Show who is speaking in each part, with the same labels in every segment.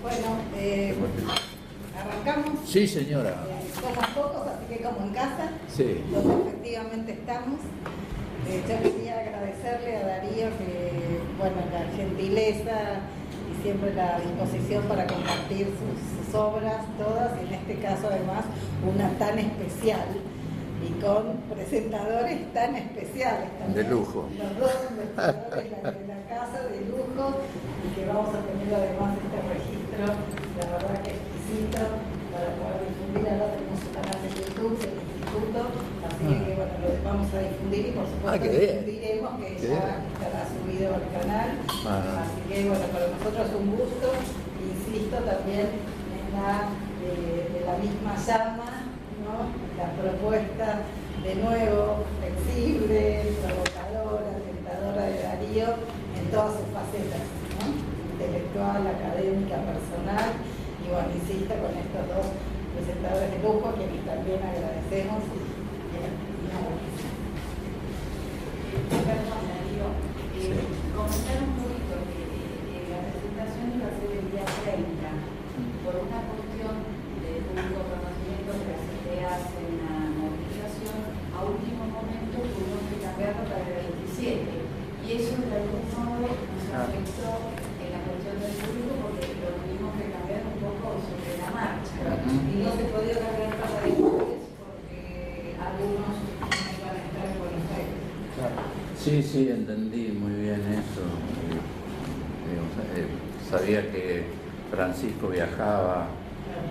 Speaker 1: Bueno, arrancamos.
Speaker 2: Sí, señora.
Speaker 1: Somos pocos, así que como en casa,
Speaker 2: Sí.
Speaker 1: donde efectivamente estamos. Yo quería agradecerle a Darío que, bueno, la gentileza y siempre la disposición para compartir sus obras, todas, y en este caso además una tan especial y con presentadores tan especiales también.
Speaker 2: De lujo.
Speaker 1: Los dos presentadores de la casa, de lujo, y que vamos a tener además este registro, la verdad que exquisito, para poder difundir. Ahora tenemos un canal de YouTube del Instituto, así que bueno, lo vamos a difundir y por supuesto difundiremos que ya estará subido al canal. Así que bueno, para nosotros es un gusto, insisto también en de la misma llama, ¿no? La propuesta de nuevo, flexible, provocadora, tentadora de Darío en todas sus facetas, ¿no? Intelectual, académica, personal, y bueno, insisto con estos dos presentadores de lujo, a quienes también agradecemos.
Speaker 3: Perdón, Darío, comentar un poquito que la presentación iba a ser el día 30, por una cuestión de público conocimiento que las ideas en la movilización, a último momento tuvimos que cambiarlo para el 27, y eso de algún modo nos afectó en la cuestión del público porque lo tuvimos que cambiar un poco sobre la marcha, y no se podía cambiar para después porque algunos no iban a estar en Buenos Aires.
Speaker 2: Sí, sí, entendí muy bien eso. Sabía que Francisco viajaba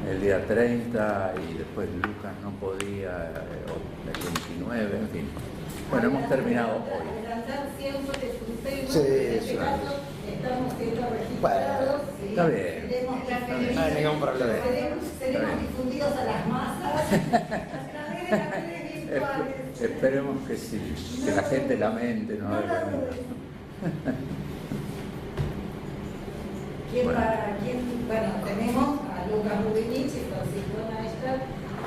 Speaker 2: el día 30 y después Lucas no podía el 29, en fin. Bueno, hemos terminado hoy.
Speaker 1: Adelantar siempre es un tema,
Speaker 2: Sí,
Speaker 1: en este
Speaker 2: eso
Speaker 1: caso estamos siendo registrados.
Speaker 2: Bueno, está bien.
Speaker 1: No hay
Speaker 2: ningún problema.
Speaker 1: Seremos difundidos a las masas a través de las redes virtuales.
Speaker 2: Esperemos que sí, que la gente lamente, ¿no?
Speaker 1: Bueno, tenemos a Lucas Rubinich y Francisco Neistat,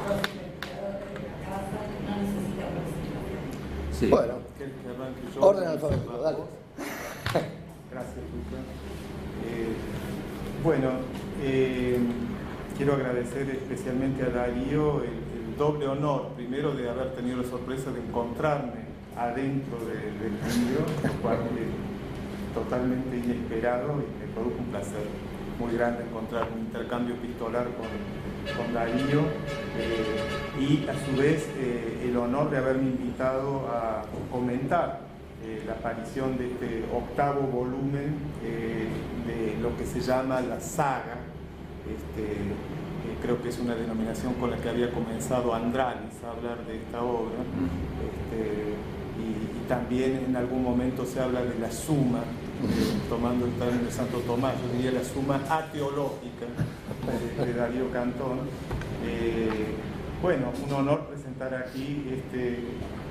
Speaker 1: dos investigadores de la casa que no necesitan presentación.
Speaker 2: Sí.
Speaker 4: Bueno,
Speaker 5: yo.
Speaker 4: orden alfabético, dale.
Speaker 5: Gracias, Lucas. Quiero agradecer especialmente a Darío el doble honor, primero de haber tenido la sorpresa de encontrarme adentro del libro, lo cual es totalmente inesperado y me produjo un placer muy grande encontrar un intercambio epistolar con Darío y a su vez el honor de haberme invitado a comentar la aparición de este octavo volumen de lo que se llama la saga. Creo que es una denominación con la que había comenzado Andralis a hablar de esta obra, y también en algún momento se habla de la suma, tomando el término de Santo Tomás, yo diría la suma ateológica de Darío Cantón. Bueno, un honor presentar aquí este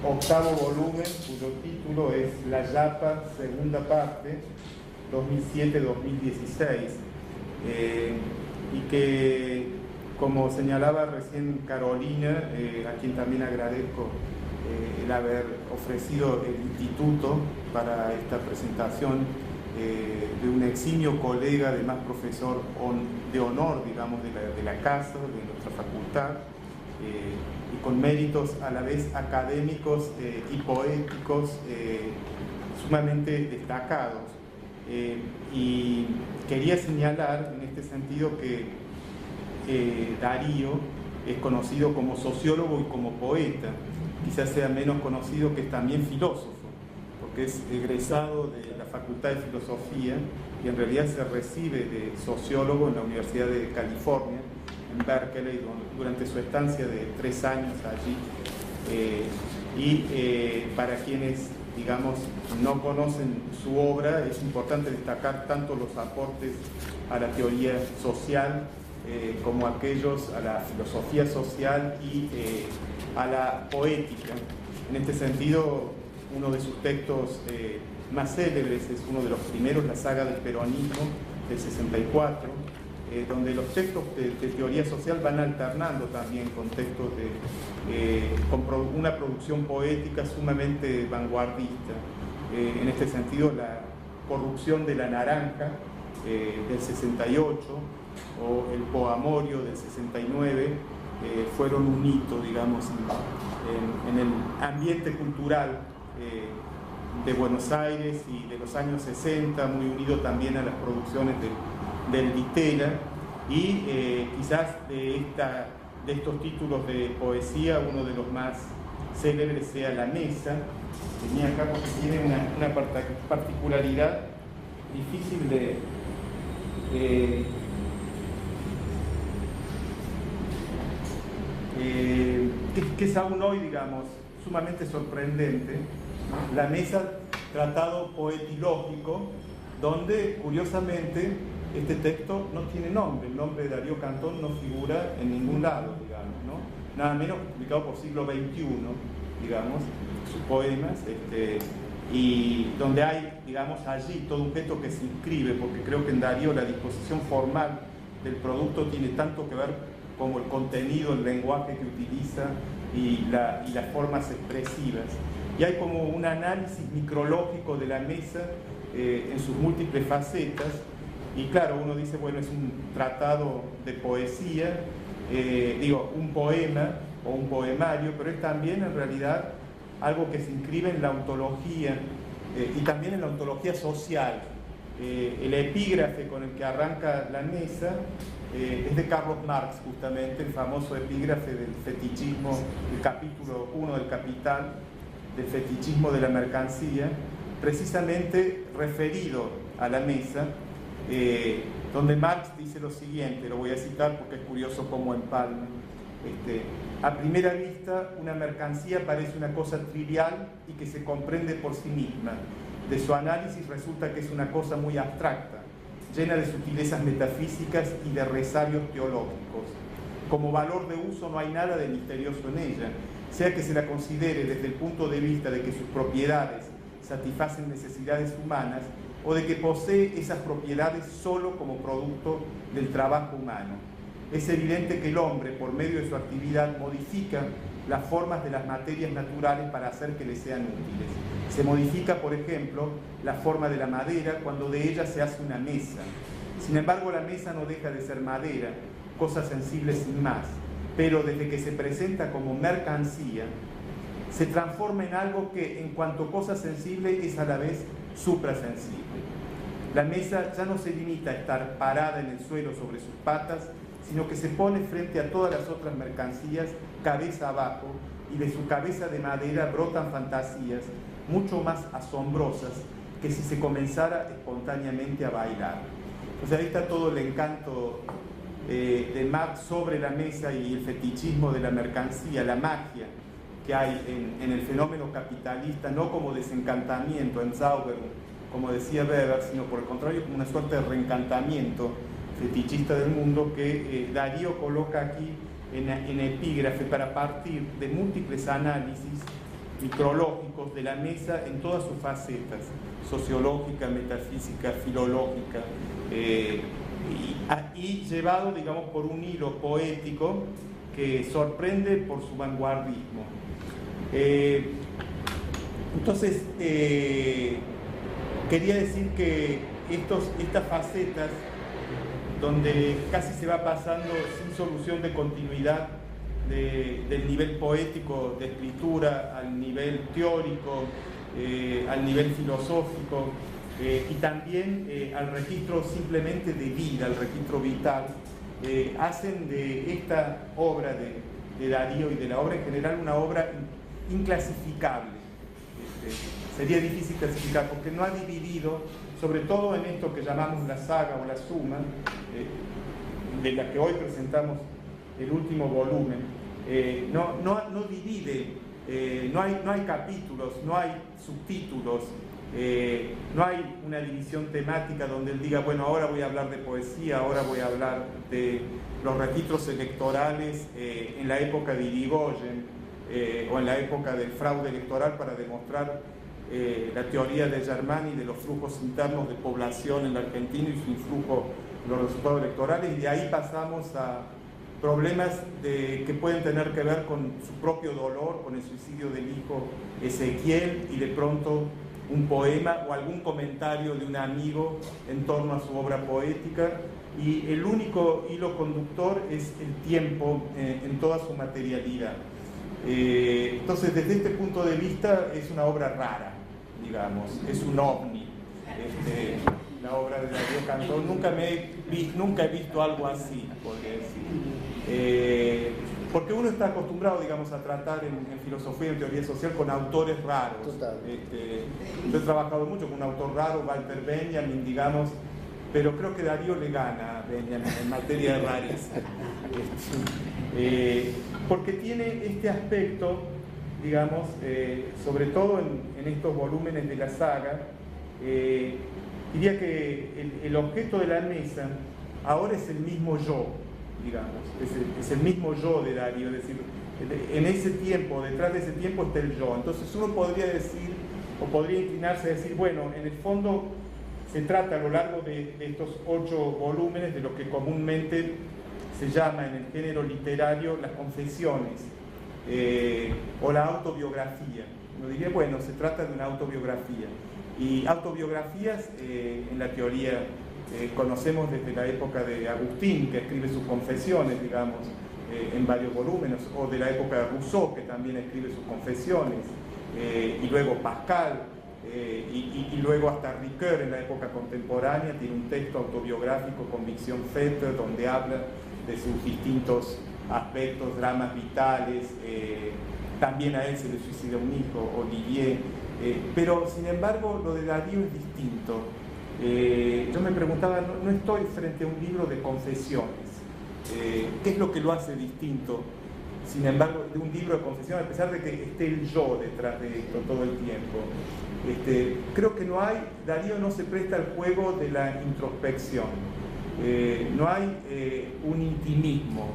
Speaker 5: octavo volumen, cuyo título es La Yapa, segunda parte, 2007-2016, y que, como señalaba recién Carolina, a quien también agradezco el haber ofrecido el instituto para esta presentación, de un eximio colega, además profesor de honor, digamos, de la casa, de nuestra facultad, y con méritos a la vez académicos y poéticos sumamente destacados. Y quería señalar en este sentido que Darío es conocido como sociólogo y como poeta, quizás sea menos conocido que es también filósofo, porque es egresado de la Facultad de Filosofía y en realidad se recibe de sociólogo en la Universidad de California, en Berkeley, durante su estancia de 3 años allí. Para quienes, digamos, no conocen su obra, es importante destacar tanto los aportes a la teoría social como aquellos a la filosofía social y a la poética. En este sentido, uno de sus textos más célebres es uno de los primeros, la saga del peronismo del 64, donde los textos de teoría social van alternando también con textos con una producción poética sumamente vanguardista. En este sentido, la corrupción de la naranja del 68, o el Poamorio del 69 fueron un hito, digamos, en el ambiente cultural de Buenos Aires y de los años 60, muy unido también a las producciones del Ditela, y quizás de estos títulos de poesía, uno de los más célebres sea La Mesa. Tenía acá porque tiene una particularidad difícil que es aún hoy, digamos, sumamente sorprendente, ¿no? La Mesa, tratado poetilógico, donde curiosamente este texto no tiene nombre, el nombre de Darío Cantón no figura en ningún lado, digamos, ¿no? Nada menos publicado por Siglo XXI, digamos, sus poemas, y donde hay, digamos, allí todo un texto que se inscribe, porque creo que en Darío la disposición formal del producto tiene tanto que ver como el contenido, el lenguaje que utiliza y las formas expresivas. Y hay como un análisis micrológico de la mesa en sus múltiples facetas, y claro, uno dice, bueno, es un tratado de poesía, un poema o un poemario, pero es también en realidad algo que se inscribe en la ontología y también en la ontología social. El epígrafe con el que arranca la mesa es de Carlos Marx, justamente, el famoso epígrafe del fetichismo, el capítulo 1 del Capital, del fetichismo de la mercancía, precisamente referido a la mesa, donde Marx dice lo siguiente, lo voy a citar porque es curioso cómo empalma. A primera vista, una mercancía parece una cosa trivial y que se comprende por sí misma. De su análisis resulta que es una cosa muy abstracta, llena de sutilezas metafísicas y de resalios teológicos. Como valor de uso no hay nada de misterioso en ella, sea que se la considere desde el punto de vista de que sus propiedades satisfacen necesidades humanas o de que posee esas propiedades solo como producto del trabajo humano. Es evidente que el hombre, por medio de su actividad, modifica las formas de las materias naturales para hacer que le sean útiles. Se modifica, por ejemplo, la forma de la madera cuando de ella se hace una mesa. Sin embargo, la mesa no deja de ser madera, cosa sensible sin más, pero desde que se presenta como mercancía, se transforma en algo que, en cuanto cosa sensible, es a la vez suprasensible. La mesa ya no se limita a estar parada en el suelo sobre sus patas, sino que se pone frente a todas las otras mercancías, cabeza abajo, y de su cabeza de madera brotan fantasías mucho más asombrosas que si se comenzara espontáneamente a bailar. O sea, ahí está todo el encanto de Marx sobre la mesa y el fetichismo de la mercancía, la magia que hay en el fenómeno capitalista, no como desencantamiento en Sauber, como decía Weber, sino por el contrario como una suerte de reencantamiento fetichista del mundo que Darío coloca aquí en epígrafe para partir de múltiples análisis micrológicos de la mesa en todas sus facetas, sociológica, metafísica, filológica, y llevado, digamos, por un hilo poético que sorprende por su vanguardismo. Entonces, quería decir que estas facetas, donde casi se va pasando sin solución de continuidad del nivel poético de escritura al nivel teórico, al nivel filosófico, y también al registro simplemente de vida, al registro vital, hacen de esta obra de Darío y de la obra en general una obra inclasificable. Sería difícil clasificar porque no ha dividido, sobre todo en esto que llamamos la saga o la suma, de la que hoy presentamos el último volumen, no divide, no hay capítulos, no hay subtítulos, no hay una división temática donde él diga, bueno, ahora voy a hablar de poesía, ahora voy a hablar de los registros electorales en la época de Irigoyen o en la época del fraude electoral para demostrar la teoría de Germani de los flujos internos de población en la Argentina y su influjo en los resultados electorales, y de ahí pasamos a problemas que pueden tener que ver con su propio dolor, con el suicidio del hijo Ezequiel, y de pronto un poema o algún comentario de un amigo en torno a su obra poética, y el único hilo conductor es el tiempo en toda su materialidad. Entonces, desde este punto de vista, es una obra rara, digamos, es un ovni. La obra de Darío Cantor, nunca he visto algo así, podría decir. Porque uno está acostumbrado, digamos, a tratar en filosofía y en teoría social con autores raros.
Speaker 4: Total.
Speaker 5: Yo he trabajado mucho con un autor raro, Walter Benjamin, digamos, pero creo que Darío le gana a Benjamin en materia de rareza. Porque tiene este aspecto, digamos, sobre todo en estos volúmenes de la saga, diría que el objeto de la mesa ahora es el mismo yo, digamos, es el mismo yo de Darío, es decir, en ese tiempo, detrás de ese tiempo está el yo. Entonces uno podría decir, o podría inclinarse a decir, bueno, en el fondo se trata a lo largo de estos 8 volúmenes de lo que comúnmente se llama en el género literario las confesiones o la autobiografía. Uno diría, bueno, se trata de una autobiografía. Y autobiografías en la teoría conocemos desde la época de Agustín, que escribe sus confesiones, digamos, en varios volúmenes, o de la época de Rousseau, que también escribe sus confesiones, y luego Pascal, y luego hasta Ricoeur en la época contemporánea tiene un texto autobiográfico, Convicción Faite, donde habla de sus distintos aspectos, dramas vitales. También a él se le suicida un hijo, Olivier, pero sin embargo lo de Darío es distinto. Yo me preguntaba, no estoy frente a un libro de confesiones, ¿qué es lo que lo hace distinto, sin embargo, de un libro de confesiones, a pesar de que esté el yo detrás de esto todo el tiempo? Creo que Darío no se presta al juego de la introspección, no hay un intimismo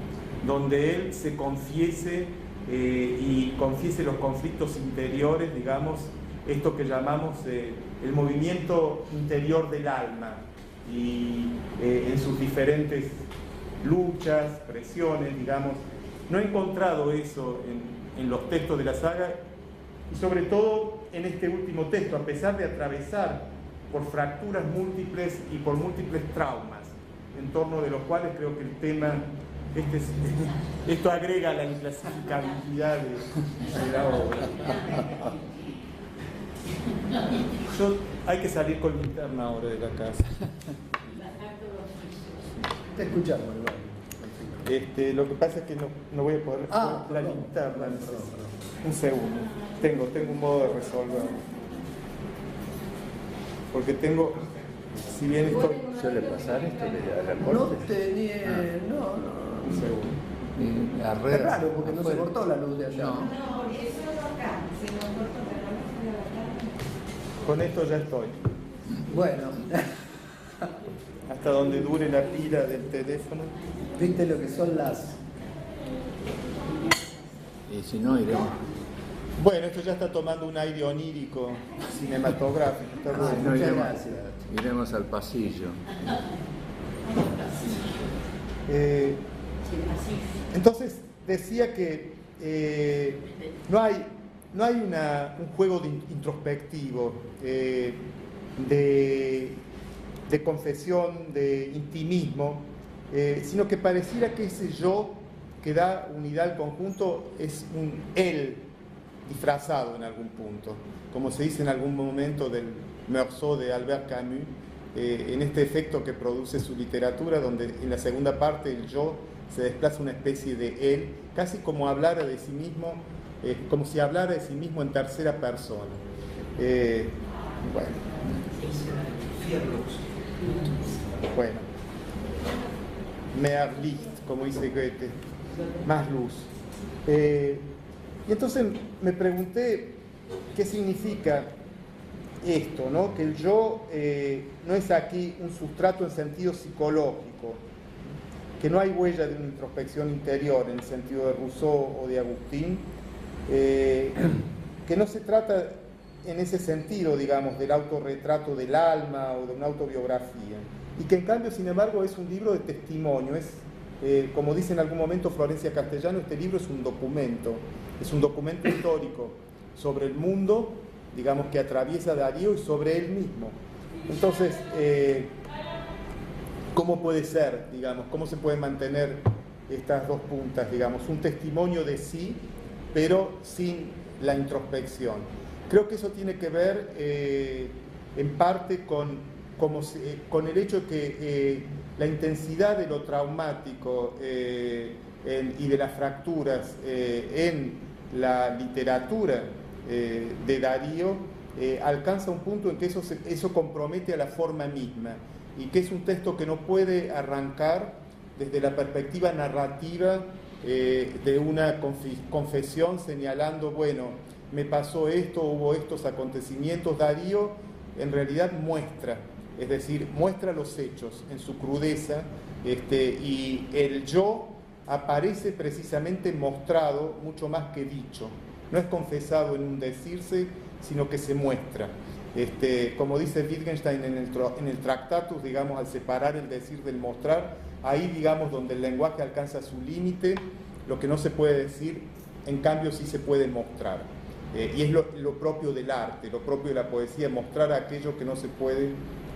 Speaker 5: donde él se confiese y confiese los conflictos interiores, digamos, esto que llamamos el movimiento interior del alma, y en sus diferentes luchas, presiones, digamos. No he encontrado eso en los textos de la saga, y sobre todo en este último texto, a pesar de atravesar por fracturas múltiples y por múltiples traumas, en torno de los cuales creo que el tema, esto agrega la inclasificabilidad de la obra. Hay que salir con linterna ahora de la casa.
Speaker 4: Te escuchamos, igual.
Speaker 5: Lo que pasa es que no voy a poder la linterna. Un segundo. Tengo un modo de resolver. Porque si bien estoy...
Speaker 2: ¿Suele pasar esto de la
Speaker 4: No
Speaker 2: corte?
Speaker 4: tenía... No.
Speaker 5: Un segundo.
Speaker 2: La red
Speaker 4: Es raro porque no se
Speaker 2: afuera.
Speaker 4: cortó la luz de allá.
Speaker 2: No.
Speaker 3: No, eso es acá, se nos cortó, pero no se dio acá.
Speaker 5: Con esto ya estoy.
Speaker 4: Bueno,
Speaker 5: Hasta donde dure la pila del teléfono.
Speaker 4: viste lo que son las...
Speaker 2: Y si no, iremos.
Speaker 5: Bueno, esto ya está tomando un aire onírico cinematográfico. Está
Speaker 4: Ah,
Speaker 5: bueno.
Speaker 2: No,
Speaker 4: muchas
Speaker 2: iremos.
Speaker 4: gracias.
Speaker 2: Iremos al pasillo.
Speaker 5: Entonces decía que no hay un juego introspectivo, de confesión, de intimismo, sino que pareciera que ese yo que da unidad al conjunto es un él disfrazado en algún punto, como se dice en algún momento del Meursault de Albert Camus, en este efecto que produce su literatura, donde en la segunda parte el yo se desplaza una especie de él, casi como hablara de sí mismo, como si hablara de sí mismo en tercera persona. Bueno, mehr Licht, como dice Goethe, más luz. Y entonces me pregunté qué significa esto, ¿no? Que el yo no es aquí un sustrato en sentido psicológico, que no hay huella de una introspección interior en el sentido de Rousseau o de Agustín, que no se trata en ese sentido, digamos, del autorretrato del alma o de una autobiografía, y que en cambio, sin embargo, es un libro de testimonio, como dice en algún momento Florencia Castellano, este libro es un documento histórico sobre el mundo, digamos, que atraviesa Darío y sobre él mismo. Entonces, ¿Cómo puede ser, digamos, cómo se pueden mantener estas dos puntas, digamos, un testimonio de sí, pero sin la introspección? Creo que eso tiene que ver en parte con el hecho de que la intensidad de lo traumático y de las fracturas en la literatura de Darío alcanza un punto en que eso compromete a la forma misma, y que es un texto que no puede arrancar desde la perspectiva narrativa de una confesión señalando, bueno, me pasó esto, hubo estos acontecimientos. Darío en realidad muestra, es decir, muestra los hechos en su crudeza, y el yo aparece precisamente mostrado mucho más que dicho. No es confesado en un decirse, sino que se muestra. Como dice Wittgenstein en el Tractatus, digamos, al separar el decir del mostrar, ahí, digamos, donde el lenguaje alcanza su límite, lo que no se puede decir, en cambio sí se puede mostrar. Y es lo propio del arte, lo propio de la poesía, mostrar aquello que no se puede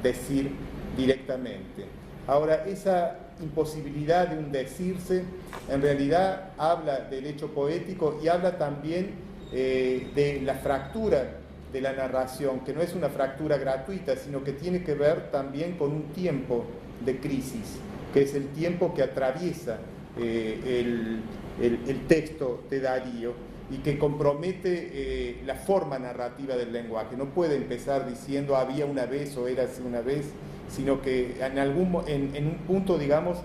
Speaker 5: decir directamente. Ahora, esa imposibilidad de un decirse, en realidad habla del hecho poético y habla también de la fractura de la narración, que no es una fractura gratuita, sino que tiene que ver también con un tiempo de crisis, que es el tiempo que atraviesa el texto de Darío y que compromete la forma narrativa del lenguaje. No puede empezar diciendo había una vez o era así una vez, sino que en un punto, digamos,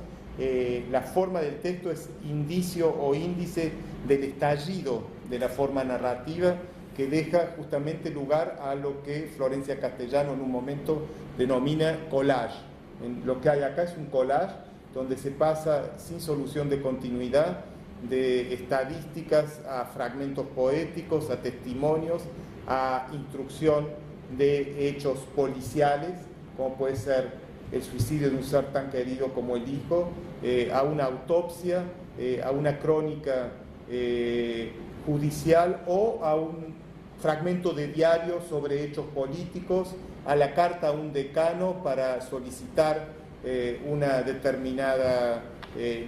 Speaker 5: la forma del texto es indicio o índice del estallido de la forma narrativa, que deja justamente lugar a lo que Florencia Castellano en un momento denomina collage. Lo que hay acá es un collage donde se pasa sin solución de continuidad de estadísticas a fragmentos poéticos, a testimonios, a instrucción de hechos policiales, como puede ser el suicidio de un ser tan querido como el hijo, a una autopsia, a una crónica judicial o a un fragmento de diario sobre hechos políticos, a la carta a un decano para solicitar una determinada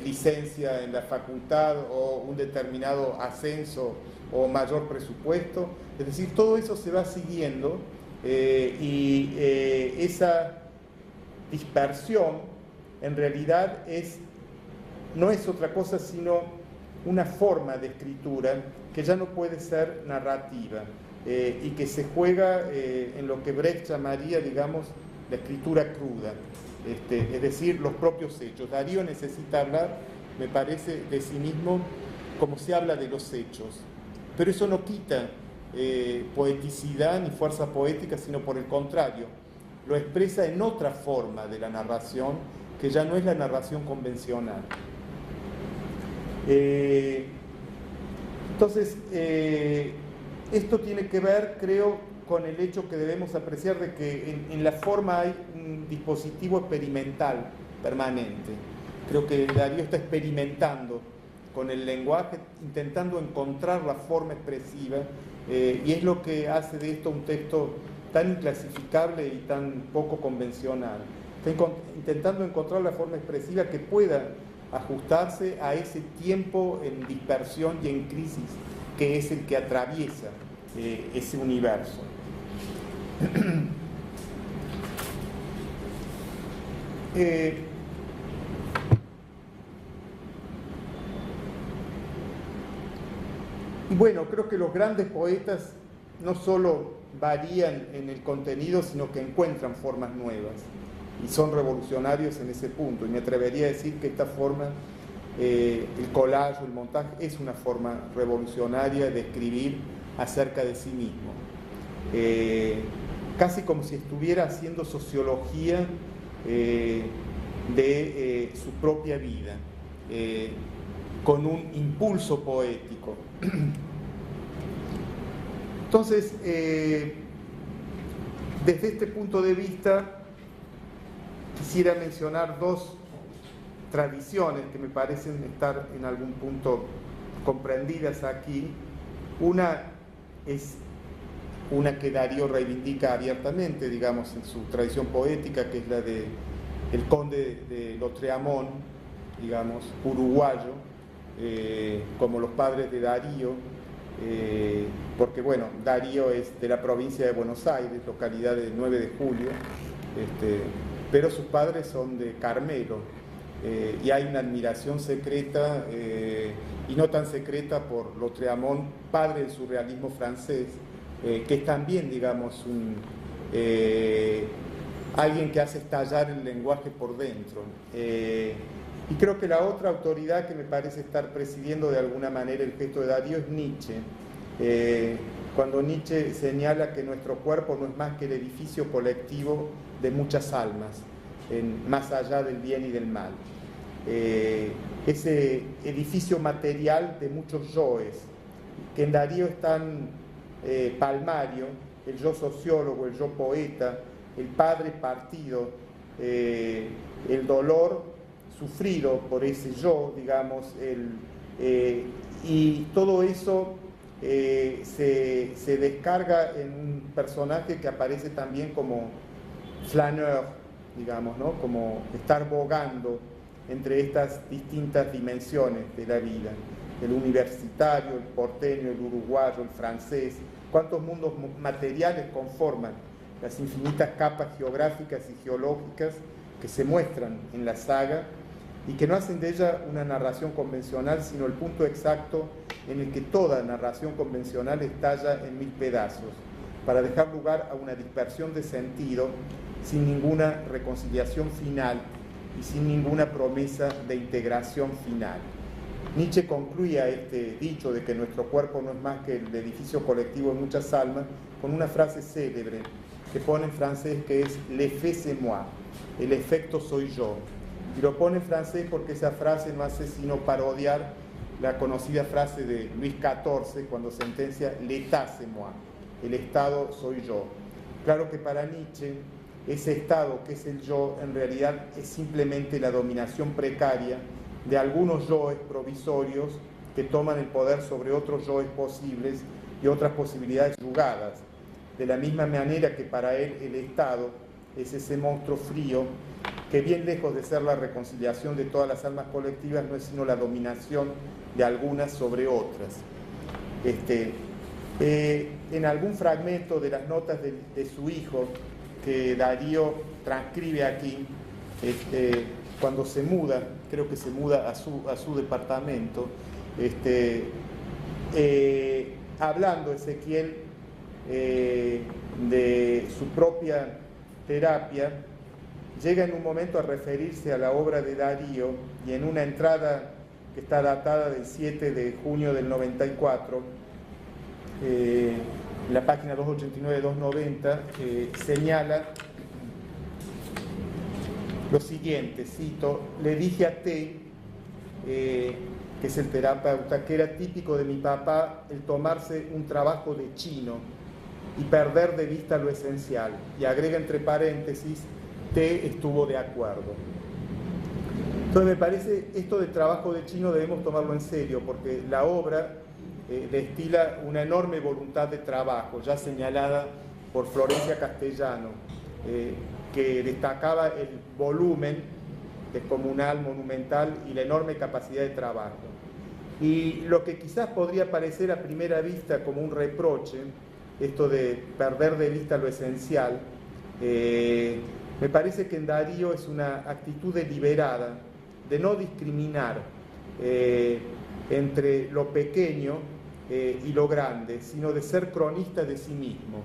Speaker 5: licencia en la facultad o un determinado ascenso o mayor presupuesto. Es decir, todo eso se va siguiendo y esa dispersión en realidad no es otra cosa sino una forma de escritura que ya no puede ser narrativa y que se juega en lo que Brecht llamaría, digamos, la escritura cruda, es decir, los propios hechos. Darío necesita hablar, me parece, de sí mismo como se habla de los hechos, pero eso no quita poeticidad ni fuerza poética, sino por el contrario, lo expresa en otra forma de la narración, que ya no es la narración convencional. Entonces, esto tiene que ver, creo, con el hecho que debemos apreciar de que en la forma hay un dispositivo experimental permanente. Creo que Darío está experimentando con el lenguaje, intentando encontrar la forma expresiva, y es lo que hace de esto un texto tan inclasificable y tan poco convencional. Está intentando encontrar la forma expresiva que pueda ajustarse a ese tiempo en dispersión y en crisis que es el que atraviesa ese universo. Y bueno, creo que los grandes poetas no solo varían en el contenido, sino que encuentran formas nuevas y son revolucionarios en ese punto. Y me atrevería a decir que esta forma, el collage o el montaje, es una forma revolucionaria de escribir acerca de sí mismo. Casi como si estuviera haciendo sociología de su propia vida, con un impulso poético. Entonces, desde este punto de vista, quisiera mencionar dos tradiciones que me parecen estar en algún punto comprendidas aquí. Una es una que Darío reivindica abiertamente, digamos, en su tradición poética, que es la de el conde de Lautréamont, digamos, uruguayo, como los padres de Darío, porque bueno, Darío es de la provincia de Buenos Aires, localidad del 9 de julio, pero sus padres son de Carmelo, y hay una admiración secreta, y no tan secreta, por Lautréamont, padre del surrealismo francés, que es también, digamos, alguien que hace estallar el lenguaje por dentro. Y creo que la otra autoridad que me parece estar presidiendo de alguna manera el gesto de Darío es Nietzsche. Cuando Nietzsche señala que nuestro cuerpo no es más que el edificio colectivo de muchas almas, más allá del bien y del mal. Ese edificio material de muchos yoes, que en Darío es tan palmario, el yo sociólogo, el yo poeta, el padre partido, el dolor sufrido por ese yo, digamos, y todo eso se descarga en un personaje que aparece también como flaneur, digamos, ¿no? Como estar bogando entre estas distintas dimensiones de la vida, el universitario, el porteño, el uruguayo, el francés. ¿Cuántos mundos materiales conforman las infinitas capas geográficas y geológicas que se muestran en la saga y que no hacen de ella una narración convencional, sino el punto exacto en el que toda narración convencional estalla en mil pedazos, para dejar lugar a una dispersión de sentido sin ninguna reconciliación final y sin ninguna promesa de integración final? Nietzsche concluía este dicho de que nuestro cuerpo no es más que el edificio colectivo de muchas almas con una frase célebre que pone en francés, que es «l'effet c'est moi», el efecto soy yo. Y lo pone en francés porque esa frase no hace sino parodiar la conocida frase de Luis XIV cuando sentencia «l'état c'est moi», el Estado soy yo. Claro que para Nietzsche ese Estado que es el yo en realidad es simplemente la dominación precaria de algunos yoes provisorios que toman el poder sobre otros yoes posibles y otras posibilidades yugadas. De la misma manera que para él el Estado es ese monstruo frío que, bien lejos de ser la reconciliación de todas las almas colectivas, no es sino la dominación de algunas sobre otras. En algún fragmento de las notas de su hijo, que Darío transcribe aquí, cuando se muda, creo que se muda a su departamento, hablando Ezequiel de su propia terapia, llega en un momento a referirse a la obra de Darío, y en una entrada que está datada del 7 de junio del 94, en la página 289-290, señala lo siguiente, cito: «Le dije a T, que es el terapeuta, que era típico de mi papá el tomarse un trabajo de chino y perder de vista lo esencial», y agrega entre paréntesis, T estuvo de acuerdo. Entonces me parece, esto del trabajo de chino debemos tomarlo en serio, porque la obra destila una enorme voluntad de trabajo, ya señalada por Florencia Castellano, que destacaba el volumen descomunal, monumental y la enorme capacidad de trabajo. Y lo que quizás podría parecer a primera vista como un reproche, esto de perder de vista lo esencial, me parece que en Darío es una actitud deliberada de no discriminar entre lo pequeño y lo grande, sino de ser cronista de sí mismo,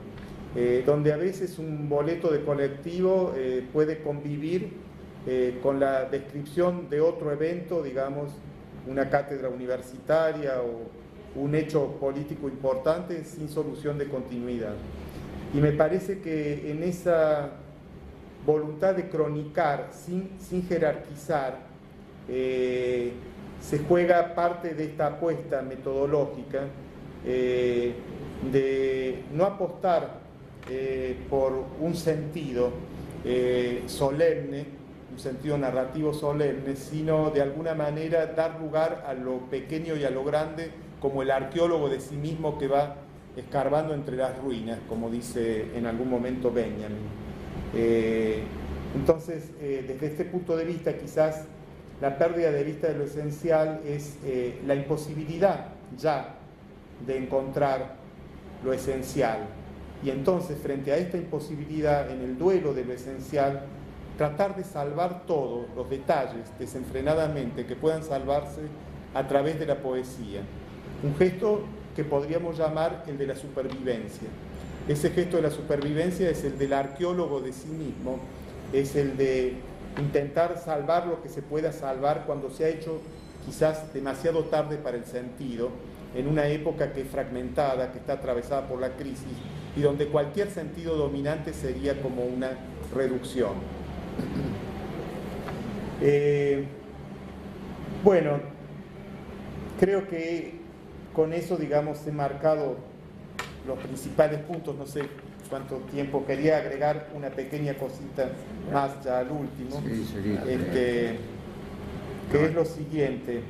Speaker 5: donde a veces un boleto de colectivo puede convivir con la descripción de otro evento, digamos, una cátedra universitaria o un hecho político importante sin solución de continuidad. Y me parece que en esa voluntad de cronicar sin jerarquizar se juega parte de esta apuesta metodológica de no apostar por un sentido solemne, un sentido narrativo solemne, sino de alguna manera dar lugar a lo pequeño y a lo grande, como el arqueólogo de sí mismo que va escarbando entre las ruinas, como dice en algún momento Benjamin. Entonces, desde este punto de vista, quizás la pérdida de vista de lo esencial es la imposibilidad ya de encontrar lo esencial. Y entonces, frente a esta imposibilidad en el duelo de lo esencial, tratar de salvar todos los detalles desenfrenadamente que puedan salvarse a través de la poesía. Un gesto que podríamos llamar el de la supervivencia. Ese gesto de la supervivencia es el del arqueólogo de sí mismo, es el de intentar salvar lo que se pueda salvar cuando se ha hecho quizás demasiado tarde para el sentido, en una época que es fragmentada, que está atravesada por la crisis y donde cualquier sentido dominante sería como una reducción. Bueno, creo que con eso, digamos, he marcado los principales puntos. No sé cuánto tiempo, quería agregar una pequeña cosita más ya al último,
Speaker 2: sí, sería
Speaker 5: que es lo siguiente.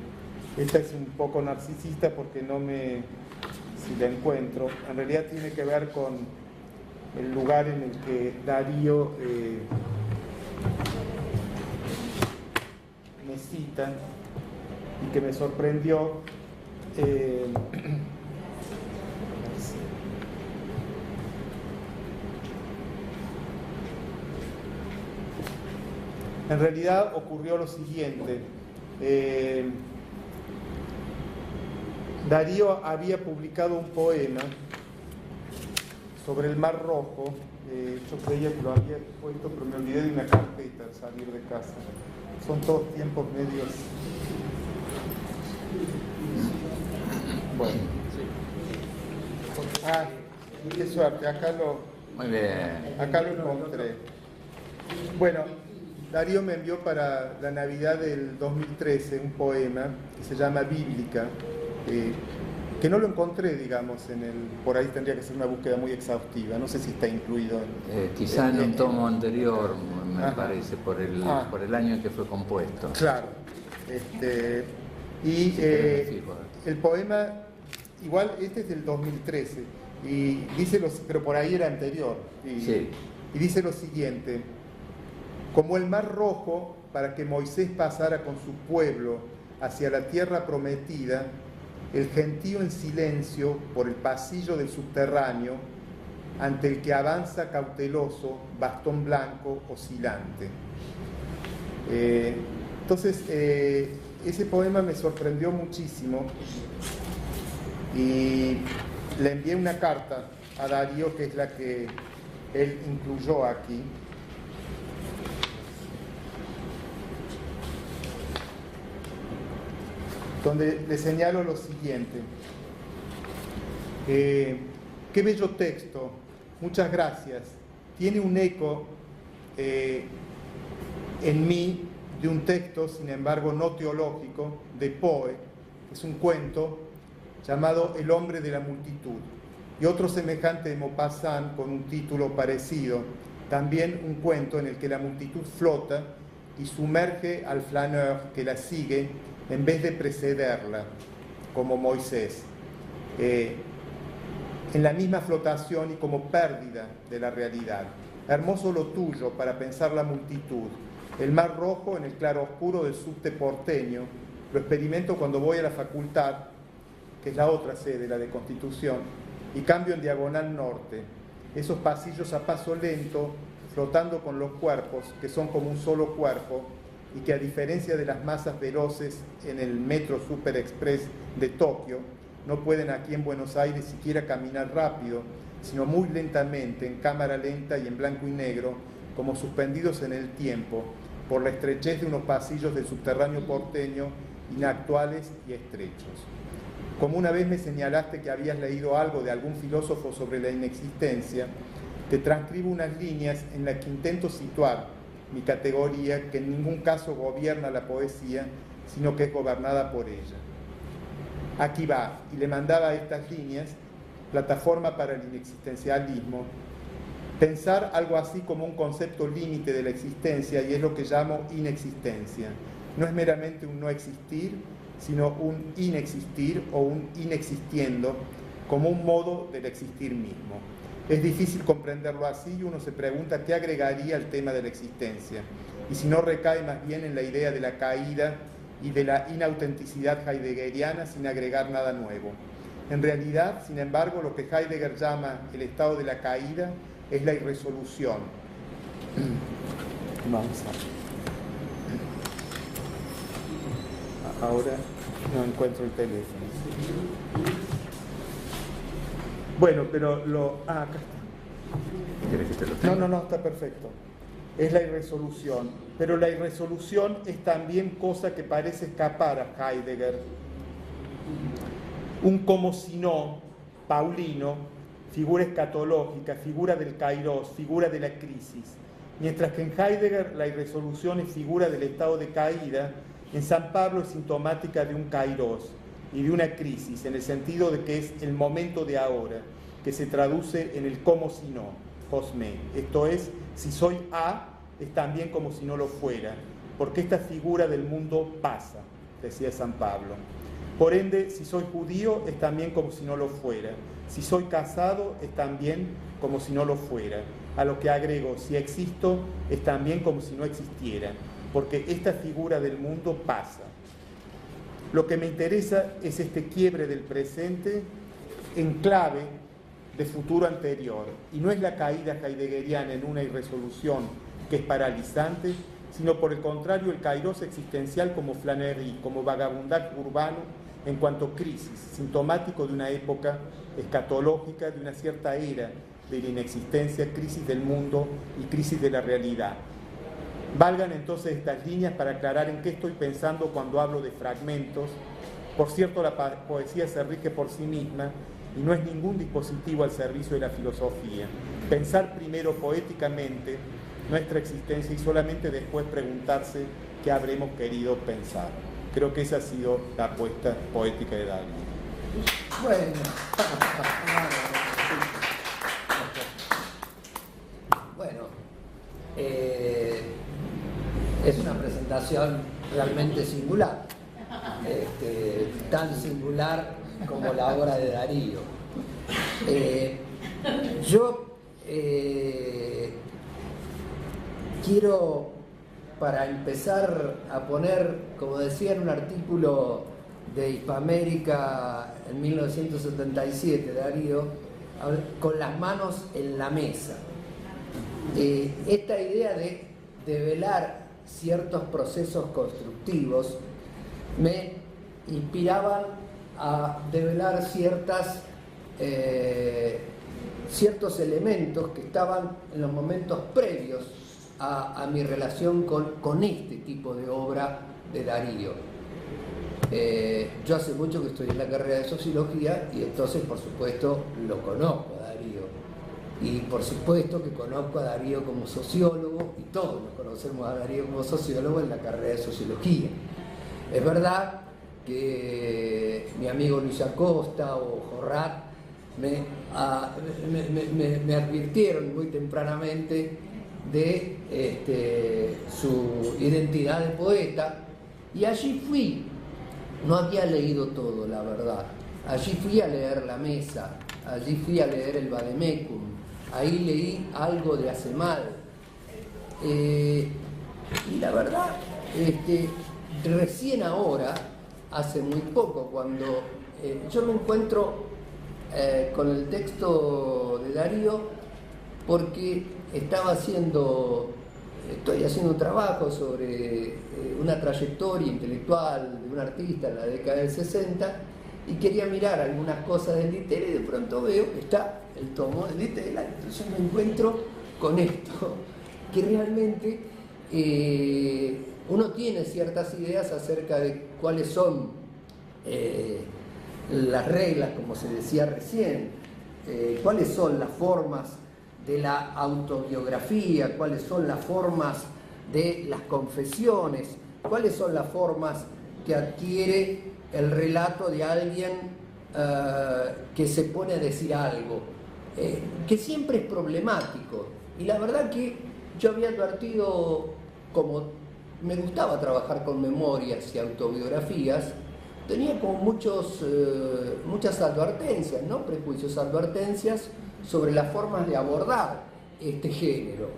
Speaker 5: Esta es un poco narcisista porque no me, si la encuentro, en realidad tiene que ver con el lugar en el que Darío me cita y que me sorprendió. En realidad ocurrió lo siguiente. Darío había publicado un poema sobre el Mar Rojo. Yo creía que lo había puesto, pero me olvidé de una carpeta al salir de casa. Son todos tiempos medios. Bueno. Ah, qué suerte,
Speaker 2: Muy bien.
Speaker 5: acá lo encontré. Bueno, Darío me envió para la Navidad del 2013 un poema que se llama Bíblica, que no lo encontré, digamos, por ahí tendría que ser una búsqueda muy exhaustiva, no sé si está incluido
Speaker 2: Quizá en un tomo anterior, me
Speaker 5: Ajá.
Speaker 2: parece, por el año en que fue compuesto.
Speaker 5: Claro. El poema, igual este es del 2013, y dice pero por ahí era anterior,
Speaker 2: Sí.
Speaker 5: y dice lo siguiente: como el Mar Rojo, para que Moisés pasara con su pueblo hacia la tierra prometida, el gentío en silencio por el pasillo del subterráneo, ante el que avanza cauteloso, bastón blanco oscilante. Entonces, ese poema me sorprendió muchísimo y le envié una carta a Darío, que es la que él incluyó aquí. Donde le señalo lo siguiente. Qué bello texto, muchas gracias. Tiene un eco en mí de un texto, sin embargo, no teológico, de Poe, que es un cuento llamado El hombre de la multitud, y otro semejante de Maupassant con un título parecido, también un cuento en el que la multitud flota y sumerge al flaneur que la sigue en vez de precederla, como Moisés, en la misma flotación y como pérdida de la realidad. Hermoso lo tuyo para pensar la multitud. El Mar Rojo en el claro oscuro del subte porteño, lo experimento cuando voy a la facultad, que es la otra sede, la de Constitución, y cambio en diagonal norte. Esos pasillos a paso lento, flotando con los cuerpos, que son como un solo cuerpo, y que a diferencia de las masas veloces en el Metro Super Express de Tokio, no pueden aquí en Buenos Aires siquiera caminar rápido, sino muy lentamente, en cámara lenta y en blanco y negro, como suspendidos en el tiempo, por la estrechez de unos pasillos del subterráneo porteño, inactuales y estrechos. Como una vez me señalaste que habías leído algo de algún filósofo sobre la inexistencia, te transcribo unas líneas en las que intento situar mi categoría, que en ningún caso gobierna la poesía, sino que es gobernada por ella. Aquí va, y le mandaba estas líneas: plataforma para el inexistencialismo, pensar algo así como un concepto límite de la existencia, y es lo que llamo inexistencia. No es meramente un no existir, sino un inexistir o un inexistiendo, como un modo del existir mismo. Es difícil comprenderlo así y uno se pregunta qué agregaría al tema de la existencia, y si no recae más bien en la idea de la caída y de la inautenticidad heideggeriana sin agregar nada nuevo. En realidad, sin embargo, lo que Heidegger llama el estado de la caída es la irresolución. Vamos a... Ahora no encuentro el teléfono. Bueno, pero acá está.
Speaker 2: ¿Quieres que te lo tenga?
Speaker 5: No, está perfecto. Es la irresolución. Pero la irresolución es también cosa que parece escapar a Heidegger. Un como si no, paulino, figura escatológica, figura del kairos, figura de la crisis. Mientras que en Heidegger la irresolución es figura del estado de caída, en San Pablo es sintomática de un kairos y de una crisis, en el sentido de que es el momento de ahora, que se traduce en el como si no, Cosme. Esto es, si soy A, es también como si no lo fuera, porque esta figura del mundo pasa, decía San Pablo. Por ende, si soy judío, es también como si no lo fuera. Si soy casado, es también como si no lo fuera. A lo que agrego, si existo, es también como si no existiera, porque esta figura del mundo pasa. Lo que me interesa es este quiebre del presente en clave de futuro anterior, y no es la caída heideggeriana en una irresolución que es paralizante, sino por el contrario el kairos existencial como flânerie, como vagabundaje urbano en cuanto crisis, sintomático de una época escatológica, de una cierta era de la inexistencia, crisis del mundo y crisis de la realidad. Valgan entonces estas líneas para aclarar en qué estoy pensando cuando hablo de fragmentos. Por cierto, la poesía se rige por sí misma y no es ningún dispositivo al servicio de la filosofía. Pensar primero poéticamente nuestra existencia y solamente después preguntarse qué habremos querido pensar. Creo que esa ha sido la apuesta poética de Darío.
Speaker 4: Bueno, es una presentación realmente singular, tan singular como la obra de Darío. Yo quiero, para empezar a poner, como decía en un artículo de Hispamérica en 1977, Darío, con las manos en la mesa. Esta idea de develar ciertos procesos constructivos me inspiraban a develar ciertos elementos que estaban en los momentos previos a mi relación con este tipo de obra de Darío. Yo hace mucho que estoy en la carrera de sociología y entonces por supuesto lo conozco a Darío, y por supuesto que conozco a Darío como sociólogo, y todos nos conocemos a Darío como sociólogo en la carrera de sociología. Es verdad que mi amigo Luis Acosta o Jorrat me advirtieron muy tempranamente de su identidad de poeta, y allí fui. No había leído todo, la verdad. Allí fui a leer La Mesa, allí fui a leer el Vademecum, ahí leí algo de Acemal. Y la verdad, recién ahora, hace muy poco, cuando yo me encuentro con el texto de Darío, porque estoy haciendo un trabajo sobre una trayectoria intelectual de un artista en la década del 60, y quería mirar algunas cosas de Ditela, y de pronto veo que está el tomo de Ditela, entonces me encuentro con esto, que realmente uno tiene ciertas ideas acerca de cuáles son las reglas, como se decía recién, cuáles son las formas de la autobiografía, cuáles son las formas de las confesiones, cuáles son las formas que adquiere el relato de alguien que se pone a decir algo, que siempre es problemático. Y la verdad que yo había advertido, como me gustaba trabajar con memorias y autobiografías, tenía como muchas advertencias, no prejuicios, advertencias sobre las formas de abordar este género.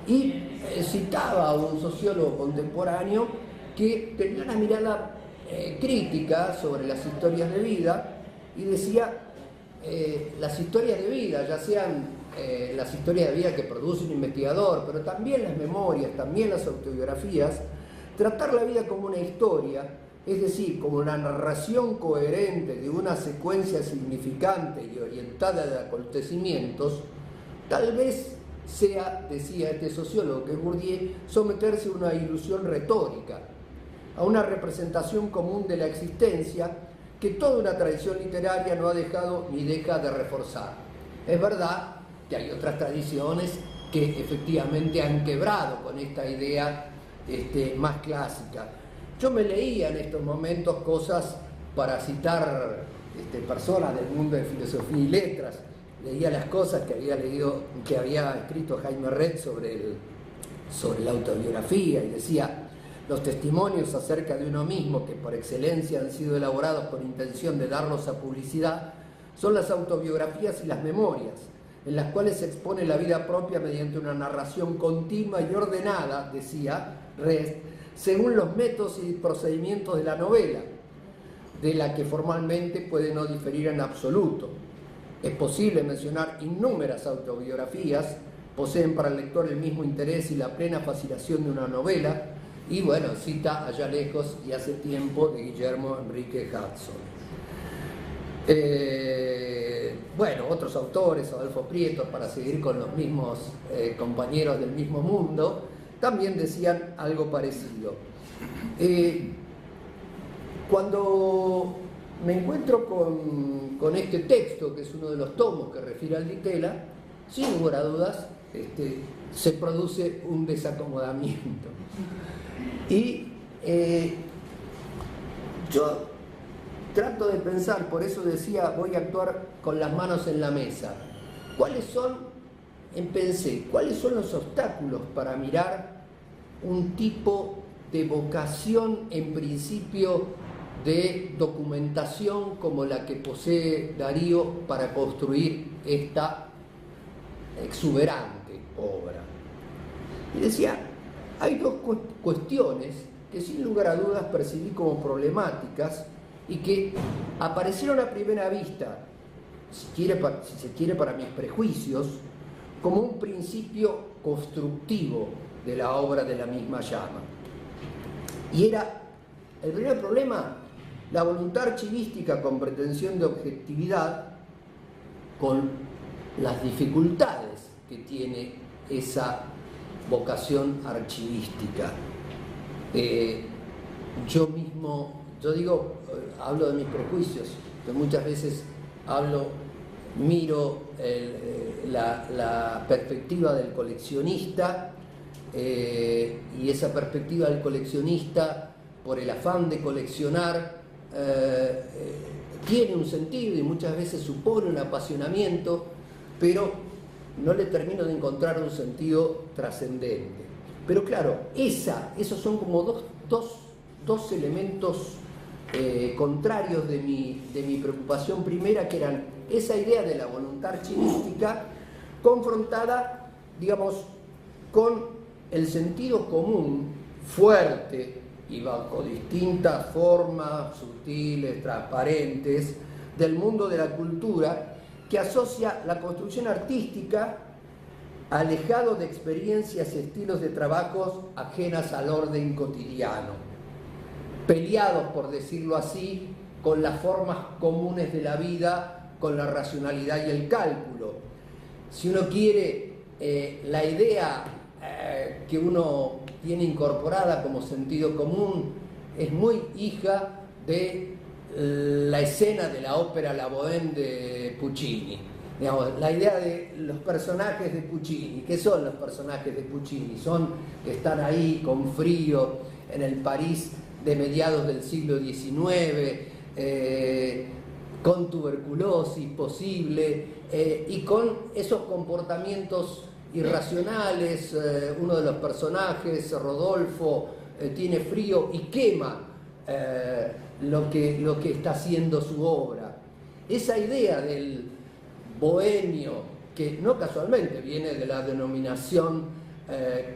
Speaker 4: Y citaba a un sociólogo contemporáneo que tenía una mirada crítica sobre las historias de vida y decía, las historias de vida, ya sean las historias de vida que produce un investigador, pero también las memorias, también las autobiografías, tratar la vida como una historia, es decir, como una narración coherente de una secuencia significante y orientada de acontecimientos, tal vez sea, decía este sociólogo que es Bourdieu, someterse a una ilusión retórica, a una representación común de la existencia que toda una tradición literaria no ha dejado ni deja de reforzar. Es verdad que hay otras tradiciones que efectivamente han quebrado con esta idea más clásica. Yo me leía en estos momentos cosas para citar personas del mundo de filosofía y letras, leía las cosas que había escrito Jaime Red sobre la autobiografía y decía, los testimonios acerca de uno mismo que por excelencia han sido elaborados con intención de darlos a publicidad son las autobiografías y las memorias, en las cuales se expone la vida propia mediante una narración continua y ordenada, decía Red, según los métodos y procedimientos de la novela, de la que formalmente puede no diferir en absoluto. Es posible mencionar innúmeras autobiografías, poseen para el lector el mismo interés y la plena fascinación de una novela, y bueno, cita Allá lejos y hace tiempo de Guillermo Enrique Hudson. Bueno, otros autores, Adolfo Prieto, para seguir con los mismos compañeros del mismo mundo, también decían algo parecido. Cuando me encuentro con este texto, que es uno de los tomos que refiere al Ditela, sin lugar a dudas, se produce un desacomodamiento. Y yo trato de pensar, por eso decía, voy a actuar con las manos en la mesa. ¿Cuáles son los obstáculos para mirar un tipo de vocación en principio de documentación como la que posee Darío para construir esta exuberante obra? Y decía, hay dos cuestiones que sin lugar a dudas percibí como problemáticas y que aparecieron a primera vista, si se quiere para mis prejuicios, como un principio constructivo de la obra de La misma llama. Y era, el primer problema, la voluntad archivística con pretensión de objetividad, con las dificultades que tiene esa vocación archivística. Hablo de mis prejuicios, que muchas veces miro la perspectiva del coleccionista, y esa perspectiva del coleccionista, por el afán de coleccionar, tiene un sentido y muchas veces supone un apasionamiento, pero no le termino de encontrar un sentido trascendente. Pero claro, esos son como dos elementos contrarios de mi preocupación primera, que eran esa idea de la voluntad archivística confrontada, digamos, con el sentido común fuerte y bajo distintas formas sutiles, transparentes, del mundo de la cultura, que asocia la construcción artística alejado de experiencias y estilos de trabajos ajenas al orden cotidiano, peleados, por decirlo así, con las formas comunes de la vida, con la racionalidad y el cálculo. Si uno quiere, la idea que uno tiene incorporada como sentido común es muy hija de la escena de la ópera La Bohème de Puccini. Digamos, la idea de los personajes de Puccini. ¿Qué son los personajes de Puccini? Están ahí con frío en el París de mediados del siglo XIX, con tuberculosis posible, y con esos comportamientos irracionales. Uno de los personajes, Rodolfo, tiene frío y quema lo que está haciendo su obra. Esa idea bohemio, que no casualmente viene de la denominación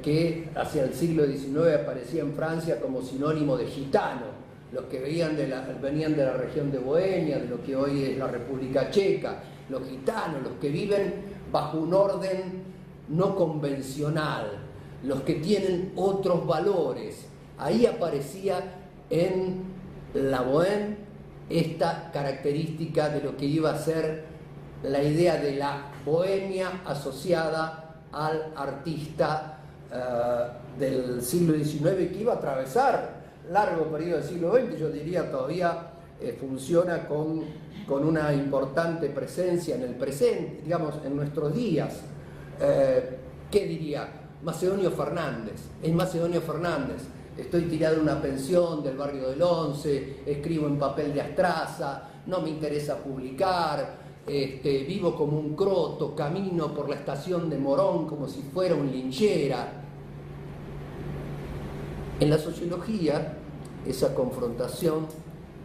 Speaker 4: que hacia el siglo XIX aparecía en Francia como sinónimo de gitano, los que venían de la región de Bohemia, de lo que hoy es la República Checa, los gitanos, los que viven bajo un orden no convencional, los que tienen otros valores. Ahí aparecía en la Bohème esta característica de lo que iba a ser la idea de la bohemia asociada al artista del siglo XIX, que iba a atravesar largo periodo del siglo XX, yo diría todavía funciona con una importante presencia en el presente, digamos, en nuestros días. ¿Qué diría? Macedonio Fernández, es Macedonio Fernández. Estoy tirado en una pensión del barrio del Once, escribo en papel de astraza, no me interesa publicar, vivo como un croto, camino por la estación de Morón como si fuera un linchera. En la sociología, esa confrontación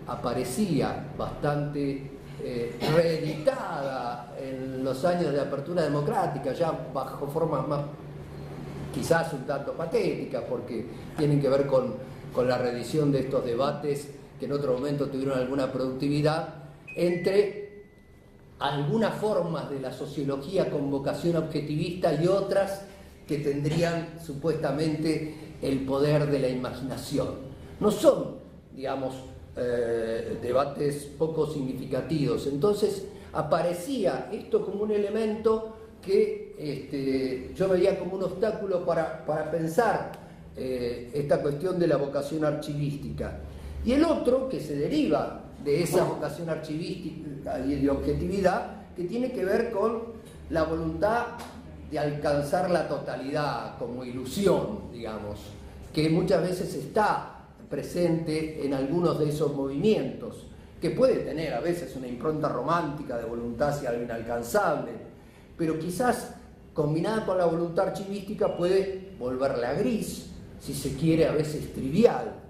Speaker 4: aparecía bastante reeditada en los años de apertura democrática, ya bajo formas más quizás un tanto patéticas, porque tienen que ver con la reedición de estos debates que en otro momento tuvieron alguna productividad, entre algunas formas de la sociología con vocación objetivista y otras que tendrían supuestamente el poder de la imaginación. No son, digamos, debates poco significativos. Entonces aparecía esto como un elemento que yo veía como un obstáculo para pensar esta cuestión de la vocación archivística. Y el otro, que se deriva de esa vocación archivística y de objetividad, que tiene que ver con la voluntad de alcanzar la totalidad como ilusión, digamos, que muchas veces está presente en algunos de esos movimientos, que puede tener a veces una impronta romántica de voluntad hacia lo inalcanzable, pero quizás combinada con la voluntad archivística puede volverla gris, si se quiere, a veces trivial.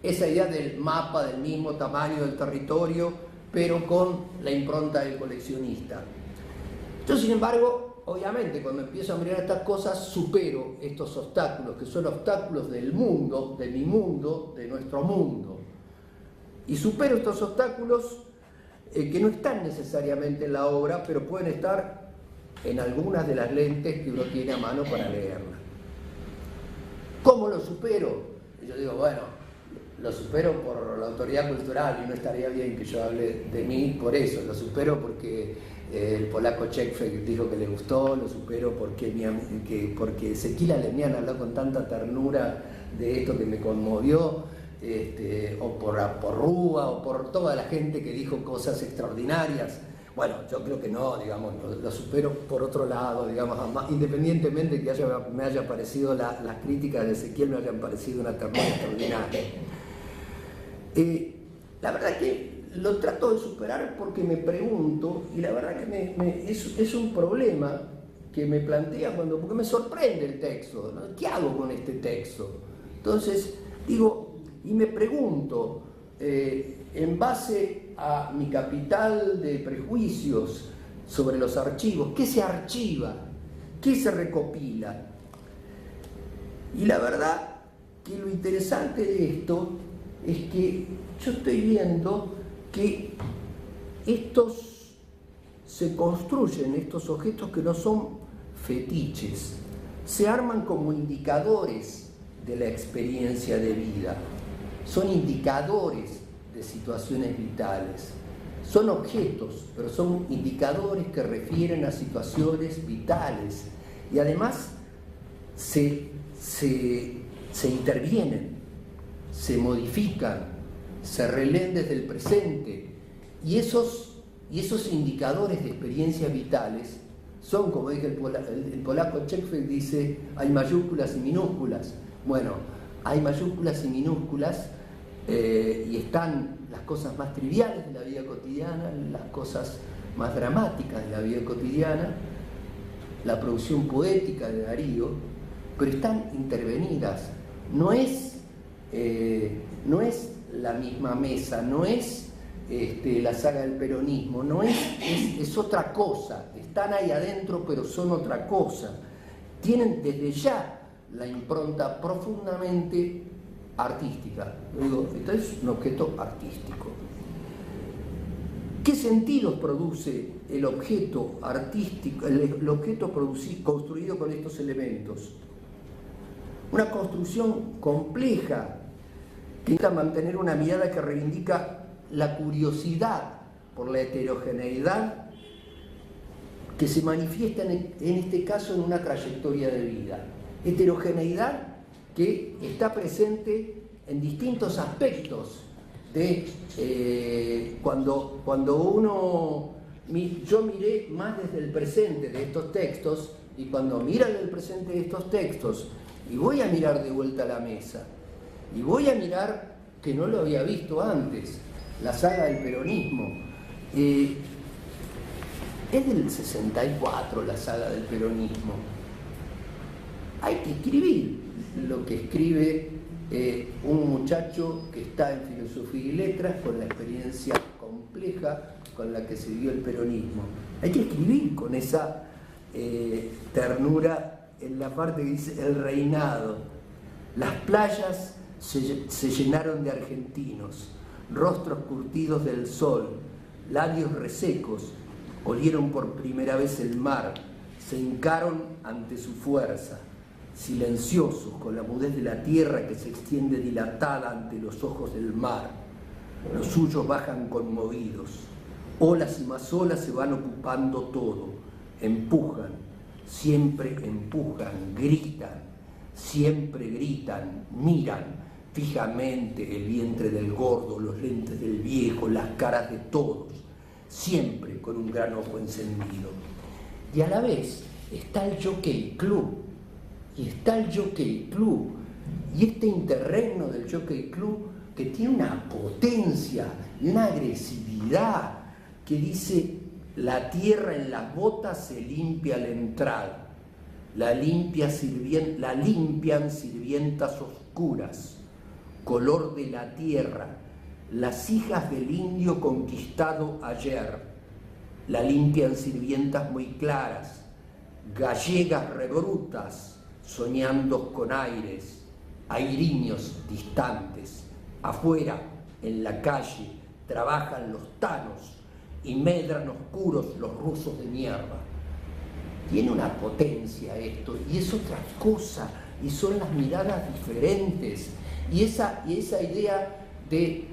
Speaker 4: Esa idea del mapa del mismo tamaño del territorio, pero con la impronta del coleccionista. Yo, sin embargo, obviamente, cuando empiezo a mirar estas cosas, supero estos obstáculos, que son obstáculos del mundo, de mi mundo, de nuestro mundo. Y supero estos obstáculos que no están necesariamente en la obra, pero pueden estar en algunas de las lentes que uno tiene a mano para leerla. ¿Cómo lo supero? Y yo digo, bueno, lo supero por la autoridad cultural, y no estaría bien que yo hable de mí por eso. Lo supero porque el polaco Czechfeld dijo que le gustó, lo supero porque Ezequiel Alemián habló con tanta ternura de esto que me conmovió, o por Rúa, o por toda la gente que dijo cosas extraordinarias. Bueno, yo creo que no, digamos, lo supero por otro lado, digamos, independientemente de que me haya parecido las críticas de Ezequiel, me hayan parecido una ternura extraordinaria. La verdad es que lo trato de superar porque me pregunto, y la verdad que es un problema que me plantea porque me sorprende el texto, ¿no? ¿Qué hago con este texto? Entonces, digo, y me pregunto, en base a mi capital de prejuicios sobre los archivos, ¿qué se archiva? ¿Qué se recopila? Y la verdad que lo interesante de esto es que yo estoy viendo que estos se construyen, estos objetos que no son fetiches, se arman como indicadores de la experiencia de vida, son indicadores de situaciones vitales, son objetos, pero son indicadores que refieren a situaciones vitales y además se intervienen, se modifican, se releen desde el presente, y esos indicadores de experiencias vitales son, como dije, el polaco Czechfeld dice, hay mayúsculas y minúsculas. Bueno, hay mayúsculas y minúsculas, y están las cosas más triviales de la vida cotidiana, las cosas más dramáticas de la vida cotidiana, la producción poética de Darío, pero están intervenidas. No es la misma mesa, no es la saga del peronismo, no es otra cosa, están ahí adentro pero son otra cosa, tienen desde ya la impronta profundamente artística. Digo, esto es un objeto artístico. ¿Qué sentidos produce el objeto artístico, el objeto construido con estos elementos? Una construcción compleja que intenta mantener una mirada que reivindica la curiosidad por la heterogeneidad que se manifiesta en este caso en una trayectoria de vida. Heterogeneidad que está presente en distintos aspectos de yo miré más desde el presente de estos textos, y cuando mira el presente de estos textos y voy a mirar de vuelta a la mesa y voy a mirar que no lo había visto antes, la saga del peronismo, es del 64 la saga del peronismo. Hay que escribir lo que escribe un muchacho que está en filosofía y letras con la experiencia compleja con la que se dio el peronismo. Hay que escribir con esa ternura en la parte que dice el reinado. Las playas se llenaron de argentinos, rostros curtidos del sol, labios resecos, olieron por primera vez el mar, se hincaron ante su fuerza, silenciosos con la mudez de la tierra que se extiende dilatada ante los ojos del mar. Los suyos bajan conmovidos, olas y más olas se van ocupando todo, empujan, siempre empujan, gritan, siempre gritan, miran fijamente el vientre del gordo, los lentes del viejo, las caras de todos, siempre con un gran ojo encendido. Y a la vez está el Jockey Club, y está el Jockey Club, y este interregno del Jockey Club que tiene una potencia y una agresividad que dice: la tierra en las botas se limpia al entrar, la limpian sirvientas oscuras, color de la tierra, las hijas del indio conquistado ayer, la limpian sirvientas muy claras, gallegas rebrutas, soñando con aires, airiños distantes. Afuera, en la calle, trabajan los tanos y medran oscuros los rusos de mierda. Tiene una potencia esto, y es otra cosa, y son las miradas diferentes, y esa idea de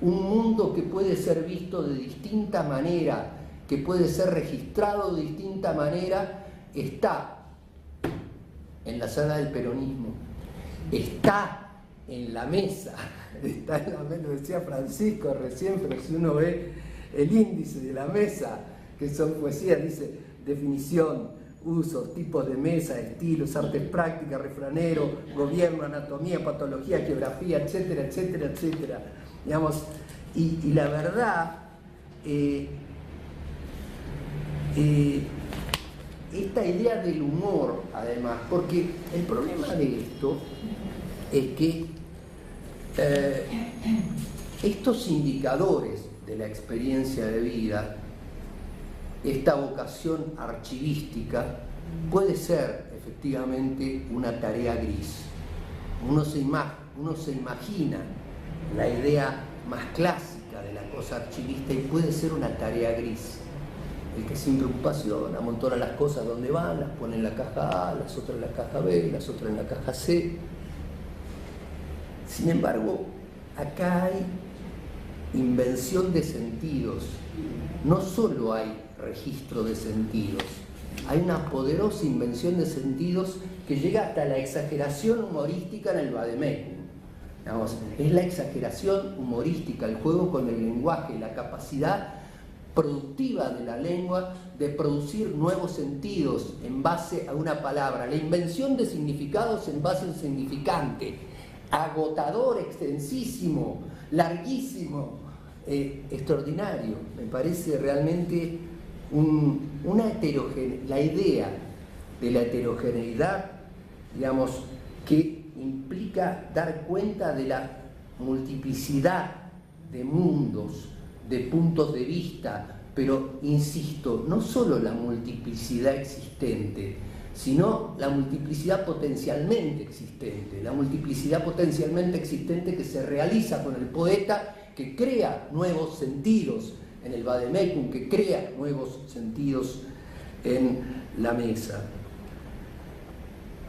Speaker 4: un mundo que puede ser visto de distinta manera, que puede ser registrado de distinta manera, está en la saga del peronismo, está en la mesa, está en la mesa, lo decía Francisco recién, pero si uno ve el índice de la mesa, que son poesías, dice definición, usos, tipos de mesa, estilos, artes prácticas, refranero, gobierno, anatomía, patología, geografía, etcétera, etcétera, etcétera. Digamos, y la verdad, esta idea del humor, además, porque el problema de esto es que estos indicadores de la experiencia de vida, esta vocación archivística, puede ser efectivamente una tarea gris. Uno se imagina la idea más clásica de la cosa archivista y puede ser una tarea gris. El que sin preocupación amontona las cosas donde van, las pone en la caja A, las otras en la caja B, las otras en la caja C. Sin embargo, acá hay invención de sentidos. No solo hay registro de sentidos, hay una poderosa invención de sentidos que llega hasta la exageración humorística en el Vademecum. Es la exageración humorística, el juego con el lenguaje, la capacidad productiva de la lengua de producir nuevos sentidos en base a una palabra, la invención de significados en base al significante, agotador, extensísimo, larguísimo, extraordinario. Me parece realmente la idea de la heterogeneidad, digamos, que implica dar cuenta de la multiplicidad de mundos, de puntos de vista, pero insisto, no solo la multiplicidad existente, sino la multiplicidad potencialmente existente, la multiplicidad potencialmente existente que se realiza con el poeta, que crea nuevos sentidos en el vademecum, que crea nuevos sentidos en la mesa.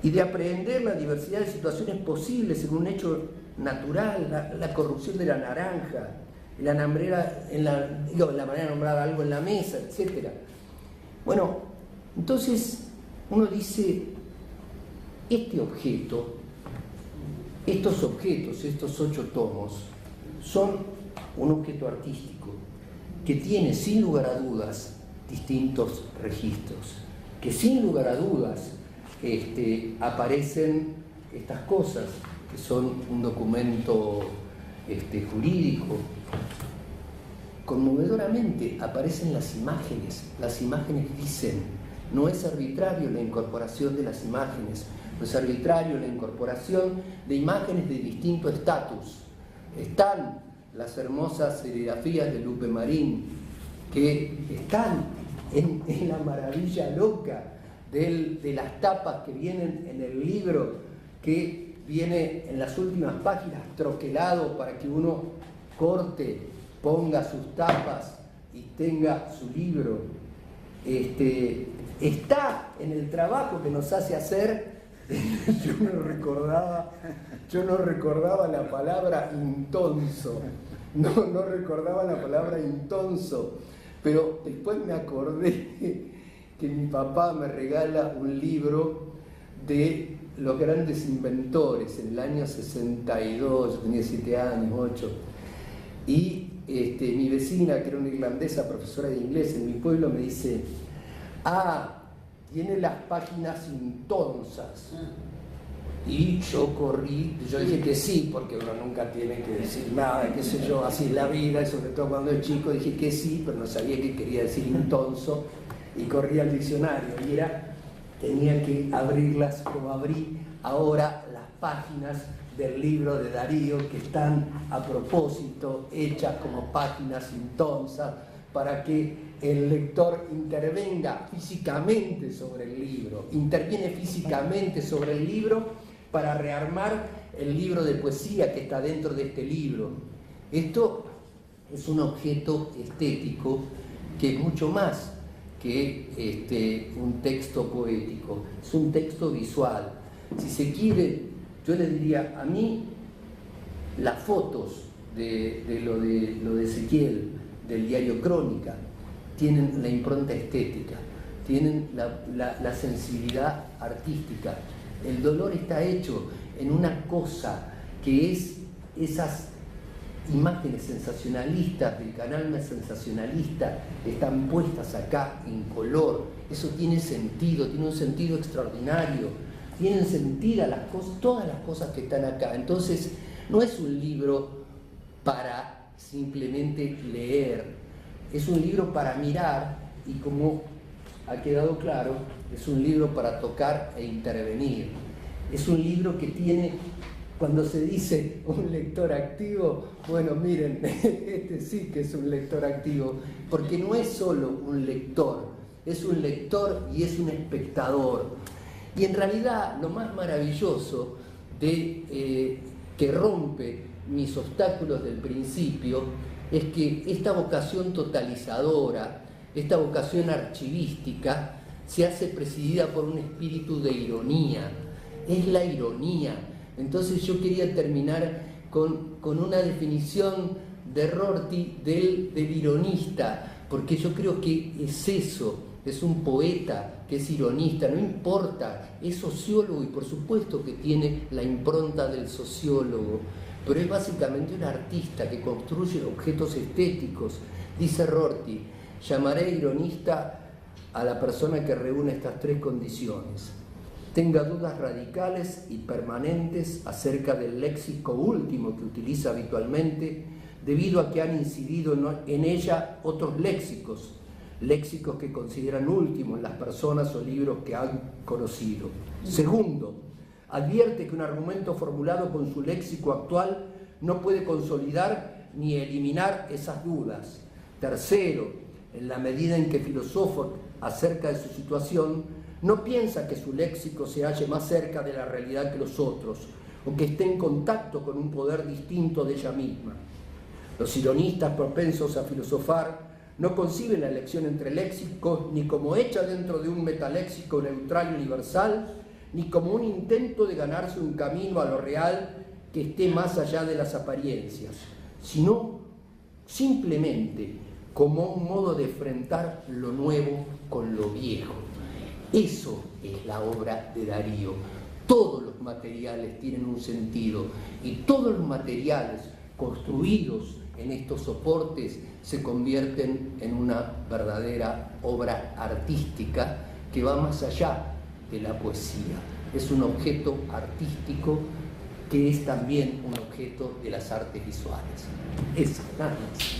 Speaker 4: Y de aprehender la diversidad de situaciones posibles en un hecho natural, la corrupción de la naranja, la manera de nombrar algo en la mesa, etc. Bueno, entonces uno dice, este objeto, estos objetos, estos 8 tomos, son un objeto artístico que tiene sin lugar a dudas distintos registros, que sin lugar a dudas aparecen estas cosas, que son un documento jurídico. Conmovedoramente aparecen las imágenes dicen, no es arbitrario la incorporación de las imágenes, no es arbitrario la incorporación de imágenes de distinto estatus. Están las hermosas serigrafías de Lupe Marín, que están en la maravilla loca de las tapas que vienen en el libro, que viene en las últimas páginas troquelado para que uno corte, ponga sus tapas y tenga su libro. Está en el trabajo que nos hace hacer. Yo no recordaba la palabra intonso, no recordaba la palabra intonso, pero después me acordé que mi papá me regala un libro de los grandes inventores en el año 62, yo tenía 7 años, 8, y mi vecina, que era una irlandesa, profesora de inglés en mi pueblo, me dice, tiene las páginas intonsas. Y yo corrí, yo dije que sí, porque uno nunca tiene que decir nada, qué sé yo, así es la vida, y sobre todo cuando es chico, dije que sí, pero no sabía qué quería decir intonso, y corrí al diccionario, y tenía que abrirlas como abrí ahora las páginas del libro de Darío, que están a propósito hechas como páginas intonsas, para que el lector intervenga físicamente sobre el libro, interviene físicamente sobre el libro para rearmar el libro de poesía que está dentro de este libro. Esto es un objeto estético que es mucho más que un texto poético, es un texto visual. Si se quiere, yo le diría, a mí las fotos de lo de Ezequiel, del diario Crónica, tienen la impronta estética, tienen la sensibilidad artística. El dolor está hecho en una cosa que es esas imágenes sensacionalistas del canal más sensacionalista, están puestas acá en color. Eso tiene sentido, tiene un sentido extraordinario, tienen sentido todas las cosas que están acá. Entonces no es un libro para simplemente leer, es un libro para mirar, y como ha quedado claro, es un libro para tocar e intervenir. Es un libro que tiene, cuando se dice un lector activo, bueno, miren, sí que es un lector activo, porque no es solo un lector, es un lector y es un espectador. Y en realidad lo más maravilloso que rompe mis obstáculos del principio es que esta vocación totalizadora, esta vocación archivística, se hace presidida por un espíritu de ironía. Es la ironía. Entonces yo quería terminar con una definición de Rorty del ironista, porque yo creo que es eso, es un poeta que es ironista, no importa, es sociólogo y por supuesto que tiene la impronta del sociólogo, pero es básicamente un artista que construye objetos estéticos. Dice Rorty, llamaré ironista a la persona que reúne estas 3 condiciones: tenga dudas radicales y permanentes acerca del léxico último que utiliza habitualmente, debido a que han incidido en ella otros léxicos que consideran últimos las personas o libros que han conocido. Segundo, advierte que un argumento formulado con su léxico actual no puede consolidar ni eliminar esas dudas. Tercero, en la medida en que filosofa acerca de su situación, no piensa que su léxico se halle más cerca de la realidad que los otros, o que esté en contacto con un poder distinto de ella misma. Los ironistas propensos a filosofar no conciben la elección entre léxicos ni como hecha dentro de un metaléxico neutral y universal, ni como un intento de ganarse un camino a lo real que esté más allá de las apariencias, sino simplemente como un modo de enfrentar lo nuevo con lo viejo. Eso es la obra de Darío. Todos los materiales tienen un sentido y todos los materiales construidos en estos soportes se convierten en una verdadera obra artística que va más allá de la poesía. Es un objeto artístico que es también un objeto de las artes visuales. Eso, nada más.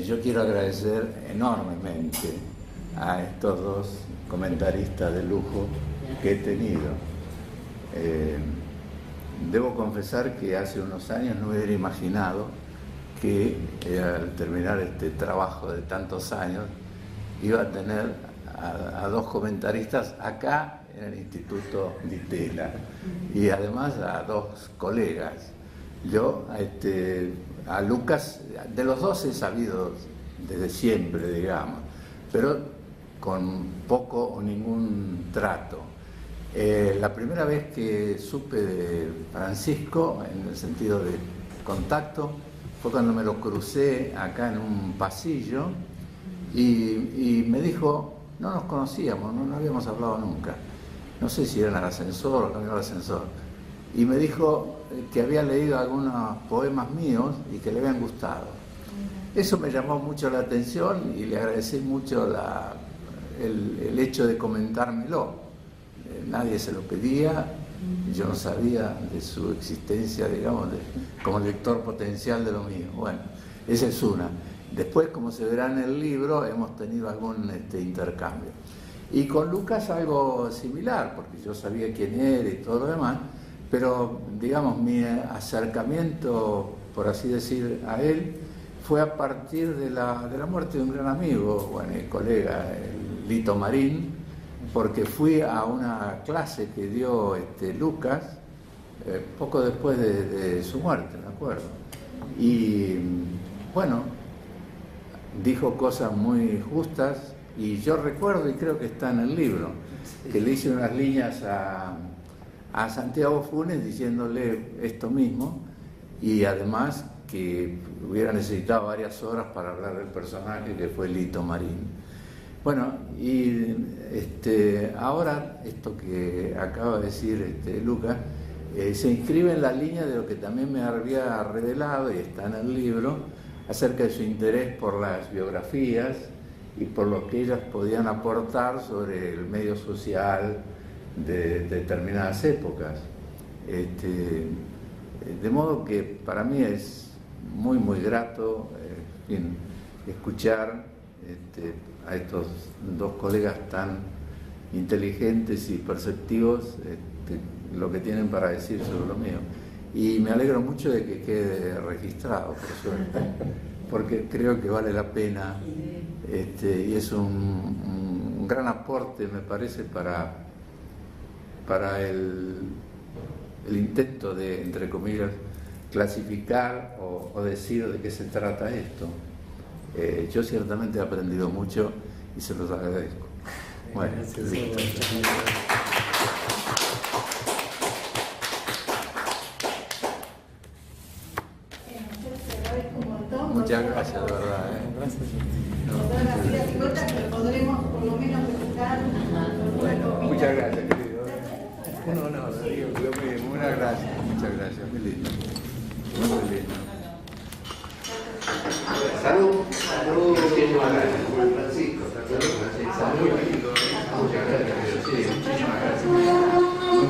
Speaker 2: Yo quiero agradecer enormemente a estos dos comentaristas de lujo que he tenido. Debo confesar que hace unos años no hubiera imaginado que al terminar este trabajo de tantos años iba a tener a dos comentaristas acá en el Instituto Di Tella y además a dos colegas. Yo a Lucas, de los dos he sabido desde siempre, digamos, pero con poco o ningún trato. La primera vez que supe de Francisco, en el sentido de contacto, fue cuando me lo crucé acá en un pasillo y me dijo, no nos conocíamos, no habíamos hablado nunca. No sé si era en el ascensor o camino al ascensor. Y me dijo que había leído algunos poemas míos y que le habían gustado. Eso me llamó mucho la atención y le agradecí mucho el hecho de comentármelo. Nadie se lo pedía, yo no sabía de su existencia, digamos, como lector potencial de lo mío. Bueno, esa es una. Después, como se verá en el libro, hemos tenido algún intercambio. Y con Lucas algo similar, porque yo sabía quién era y todo lo demás, pero, digamos, mi acercamiento, por así decir, a él fue a partir de la muerte de un gran amigo, bueno, el colega, el Lito Marín, porque fui a una clase que dio Lucas poco después de su muerte, me acuerdo. Y, bueno, dijo cosas muy justas y yo recuerdo, y creo que está en el libro, que le hice unas líneas a Santiago Funes diciéndole esto mismo y además que hubiera necesitado varias horas para hablar del personaje que fue Lito Marín. Bueno, y ahora esto que acaba de decir Lucas se inscribe en la línea de lo que también me había revelado y está en el libro acerca de su interés por las biografías y por lo que ellas podían aportar sobre el medio social de determinadas épocas. De modo que para mí es muy, muy grato escuchar a estos dos colegas tan inteligentes y perceptivos lo que tienen para decir sobre lo mío. Y me alegro mucho de que quede registrado, por suerte, porque creo que vale la pena y es un gran aporte, me parece, para el intento de, entre comillas, clasificar o decir de qué se trata esto. Yo ciertamente he aprendido mucho y se los agradezco. Bueno, listo. Muchas gracias, de verdad.
Speaker 1: Podremos por lo menos presentar.
Speaker 2: Bueno, muchas gracias, querido. No, digo lo mismo. Muchas gracias, muy lindo. Muy lindo.
Speaker 4: Salud. Muchísimas gracias, Francisco. Salud. Muy lindo. Muchas gracias. Sí, muchísimas gracias. Muy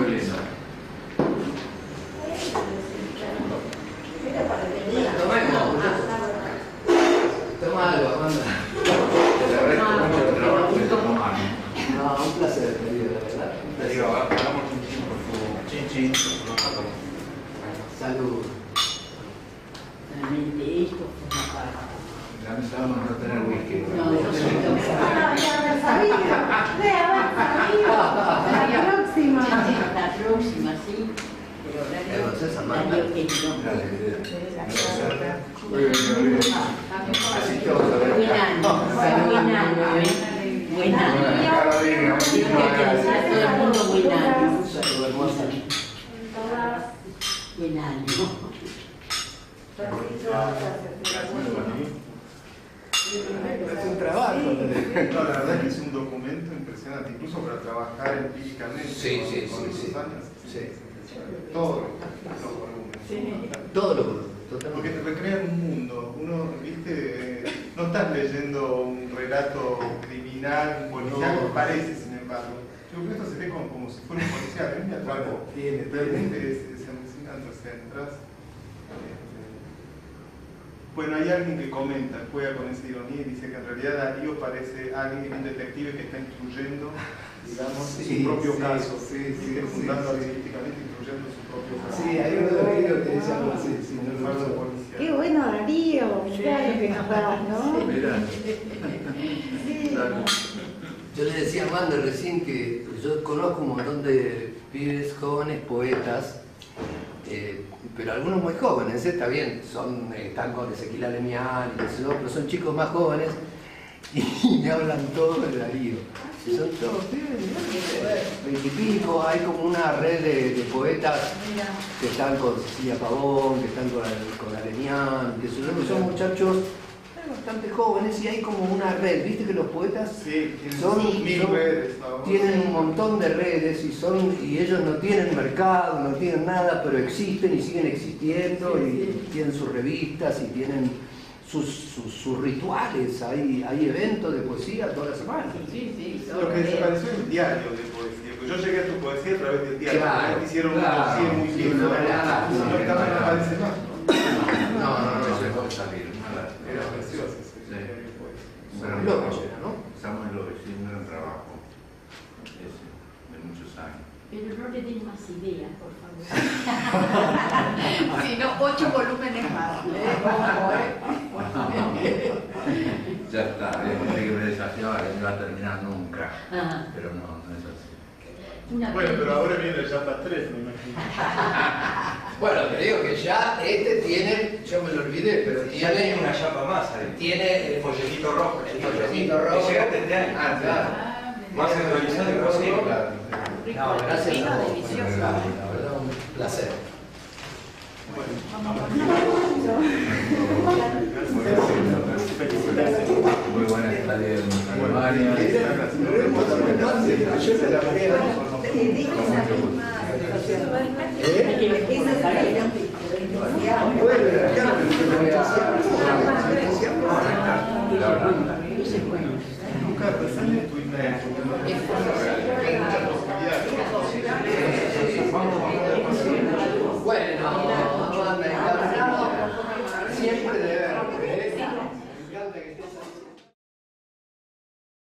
Speaker 4: lindo. Toma algo, Amanda. Te agradezco mucho el trabajo que tomamos. No, un placer, querido, la verdad.
Speaker 5: Te digo, hagamos un tiempo por tu chinche.
Speaker 2: Sí.
Speaker 4: Salud.
Speaker 3: Realmente esto forma parte.
Speaker 2: Lamentábamos no tener whisky.
Speaker 3: No, yo soy
Speaker 1: La próxima.
Speaker 3: la próxima, sí. Pero Darío querido.
Speaker 2: Así que vamos a ver.
Speaker 3: Buen año. Buen año.
Speaker 2: Carolina, muchísimas gracias.
Speaker 3: A todo el mundo buen año.
Speaker 4: Salud, hermosa.
Speaker 3: Buen año.
Speaker 4: Es un trabajo.
Speaker 5: No, la verdad es que es un documento impresionante, incluso para trabajar empíricamente con esos años.
Speaker 4: Sí.
Speaker 5: Todos los volúmenes.
Speaker 4: Todo lo
Speaker 5: Porque
Speaker 4: totalmente.
Speaker 5: te recrean un mundo. Uno, viste, no estás leyendo un relato criminal, un policial,
Speaker 4: No.
Speaker 5: parece, sin embargo. Yo creo que esto se ve como si fuera un policial. A mí me atrapó. Realmente es alucinante. O sea, entras. Bueno, hay alguien que comenta, juega con esa ironía y dice que en realidad Darío parece alguien, un detective que está instruyendo, digamos,
Speaker 4: Sí,
Speaker 5: su propio
Speaker 4: sí,
Speaker 5: caso.
Speaker 4: sí,
Speaker 5: Juntando
Speaker 4: sí.
Speaker 5: artísticamente, instruyendo su propio caso.
Speaker 4: Sí, hay uno de los libros que dice algo así. Sí,
Speaker 5: Un
Speaker 4: no lo
Speaker 5: falso
Speaker 4: sé.
Speaker 5: policial.
Speaker 1: Qué bueno, Darío, claro que nos das, ¿no?
Speaker 2: Mira.
Speaker 4: Yo le decía a Amanda recién que yo conozco un montón de pibes jóvenes, poetas, pero algunos muy jóvenes, está bien, están con Ezequiel Alemián y qué sé yo, pero son chicos más jóvenes y me hablan todos de Darío. Y son todos pibes, ¿no? 20 y pico, hay como una red de poetas que están con Cecilia Pavón, que están con Alemián, que son muchachos bastante jóvenes y hay como una red, viste que los poetas
Speaker 5: Sí, tienen redes, ¿no?
Speaker 4: tienen un montón de redes y ellos no tienen mercado, no tienen nada, pero existen y siguen existiendo y tienen sus revistas y tienen sus rituales, hay eventos de poesía toda la semana.
Speaker 5: Lo que desapareció es el diario de poesía. Porque yo llegué a tu poesía a través del diario.
Speaker 4: Claro,
Speaker 5: ¿no? Hicieron
Speaker 4: claro.
Speaker 5: una poesía muy
Speaker 4: Sí,
Speaker 5: vieja.
Speaker 4: no, nada,
Speaker 5: No,
Speaker 4: no,
Speaker 5: no aparece más.
Speaker 2: No se puede salir.
Speaker 5: Era precioso ese
Speaker 2: Sí.
Speaker 5: diario de poesía.
Speaker 2: Bueno,
Speaker 4: Loco era, ¿no?
Speaker 2: Samuel López, sí, un gran trabajo. Ese, de muchos años.
Speaker 3: Pero no le den más ideas, por favor.
Speaker 6: Si no, 8 volúmenes más.
Speaker 2: Ya está, que me desafiaba que no iba a terminar nunca.
Speaker 3: Ajá.
Speaker 2: Pero no es así.
Speaker 5: Bueno, pero ahora viene el Yapa 3, me imagino.
Speaker 4: Bueno, te digo que ya tiene, yo me lo olvidé, pero
Speaker 7: Ya tenía una chapa más ahí.
Speaker 4: tiene
Speaker 7: El folletito rojo.
Speaker 4: el folletito rojo.
Speaker 7: Que llegaste este año.
Speaker 4: Ah, claro.
Speaker 7: Más actualizado imposible.
Speaker 4: No, gracias a
Speaker 6: Vino
Speaker 4: vos.
Speaker 6: delicioso.
Speaker 4: La verdad, un placer.
Speaker 2: Muy buena estadía en Alemania.
Speaker 4: Yo se la
Speaker 5: Nunca resalté tu email.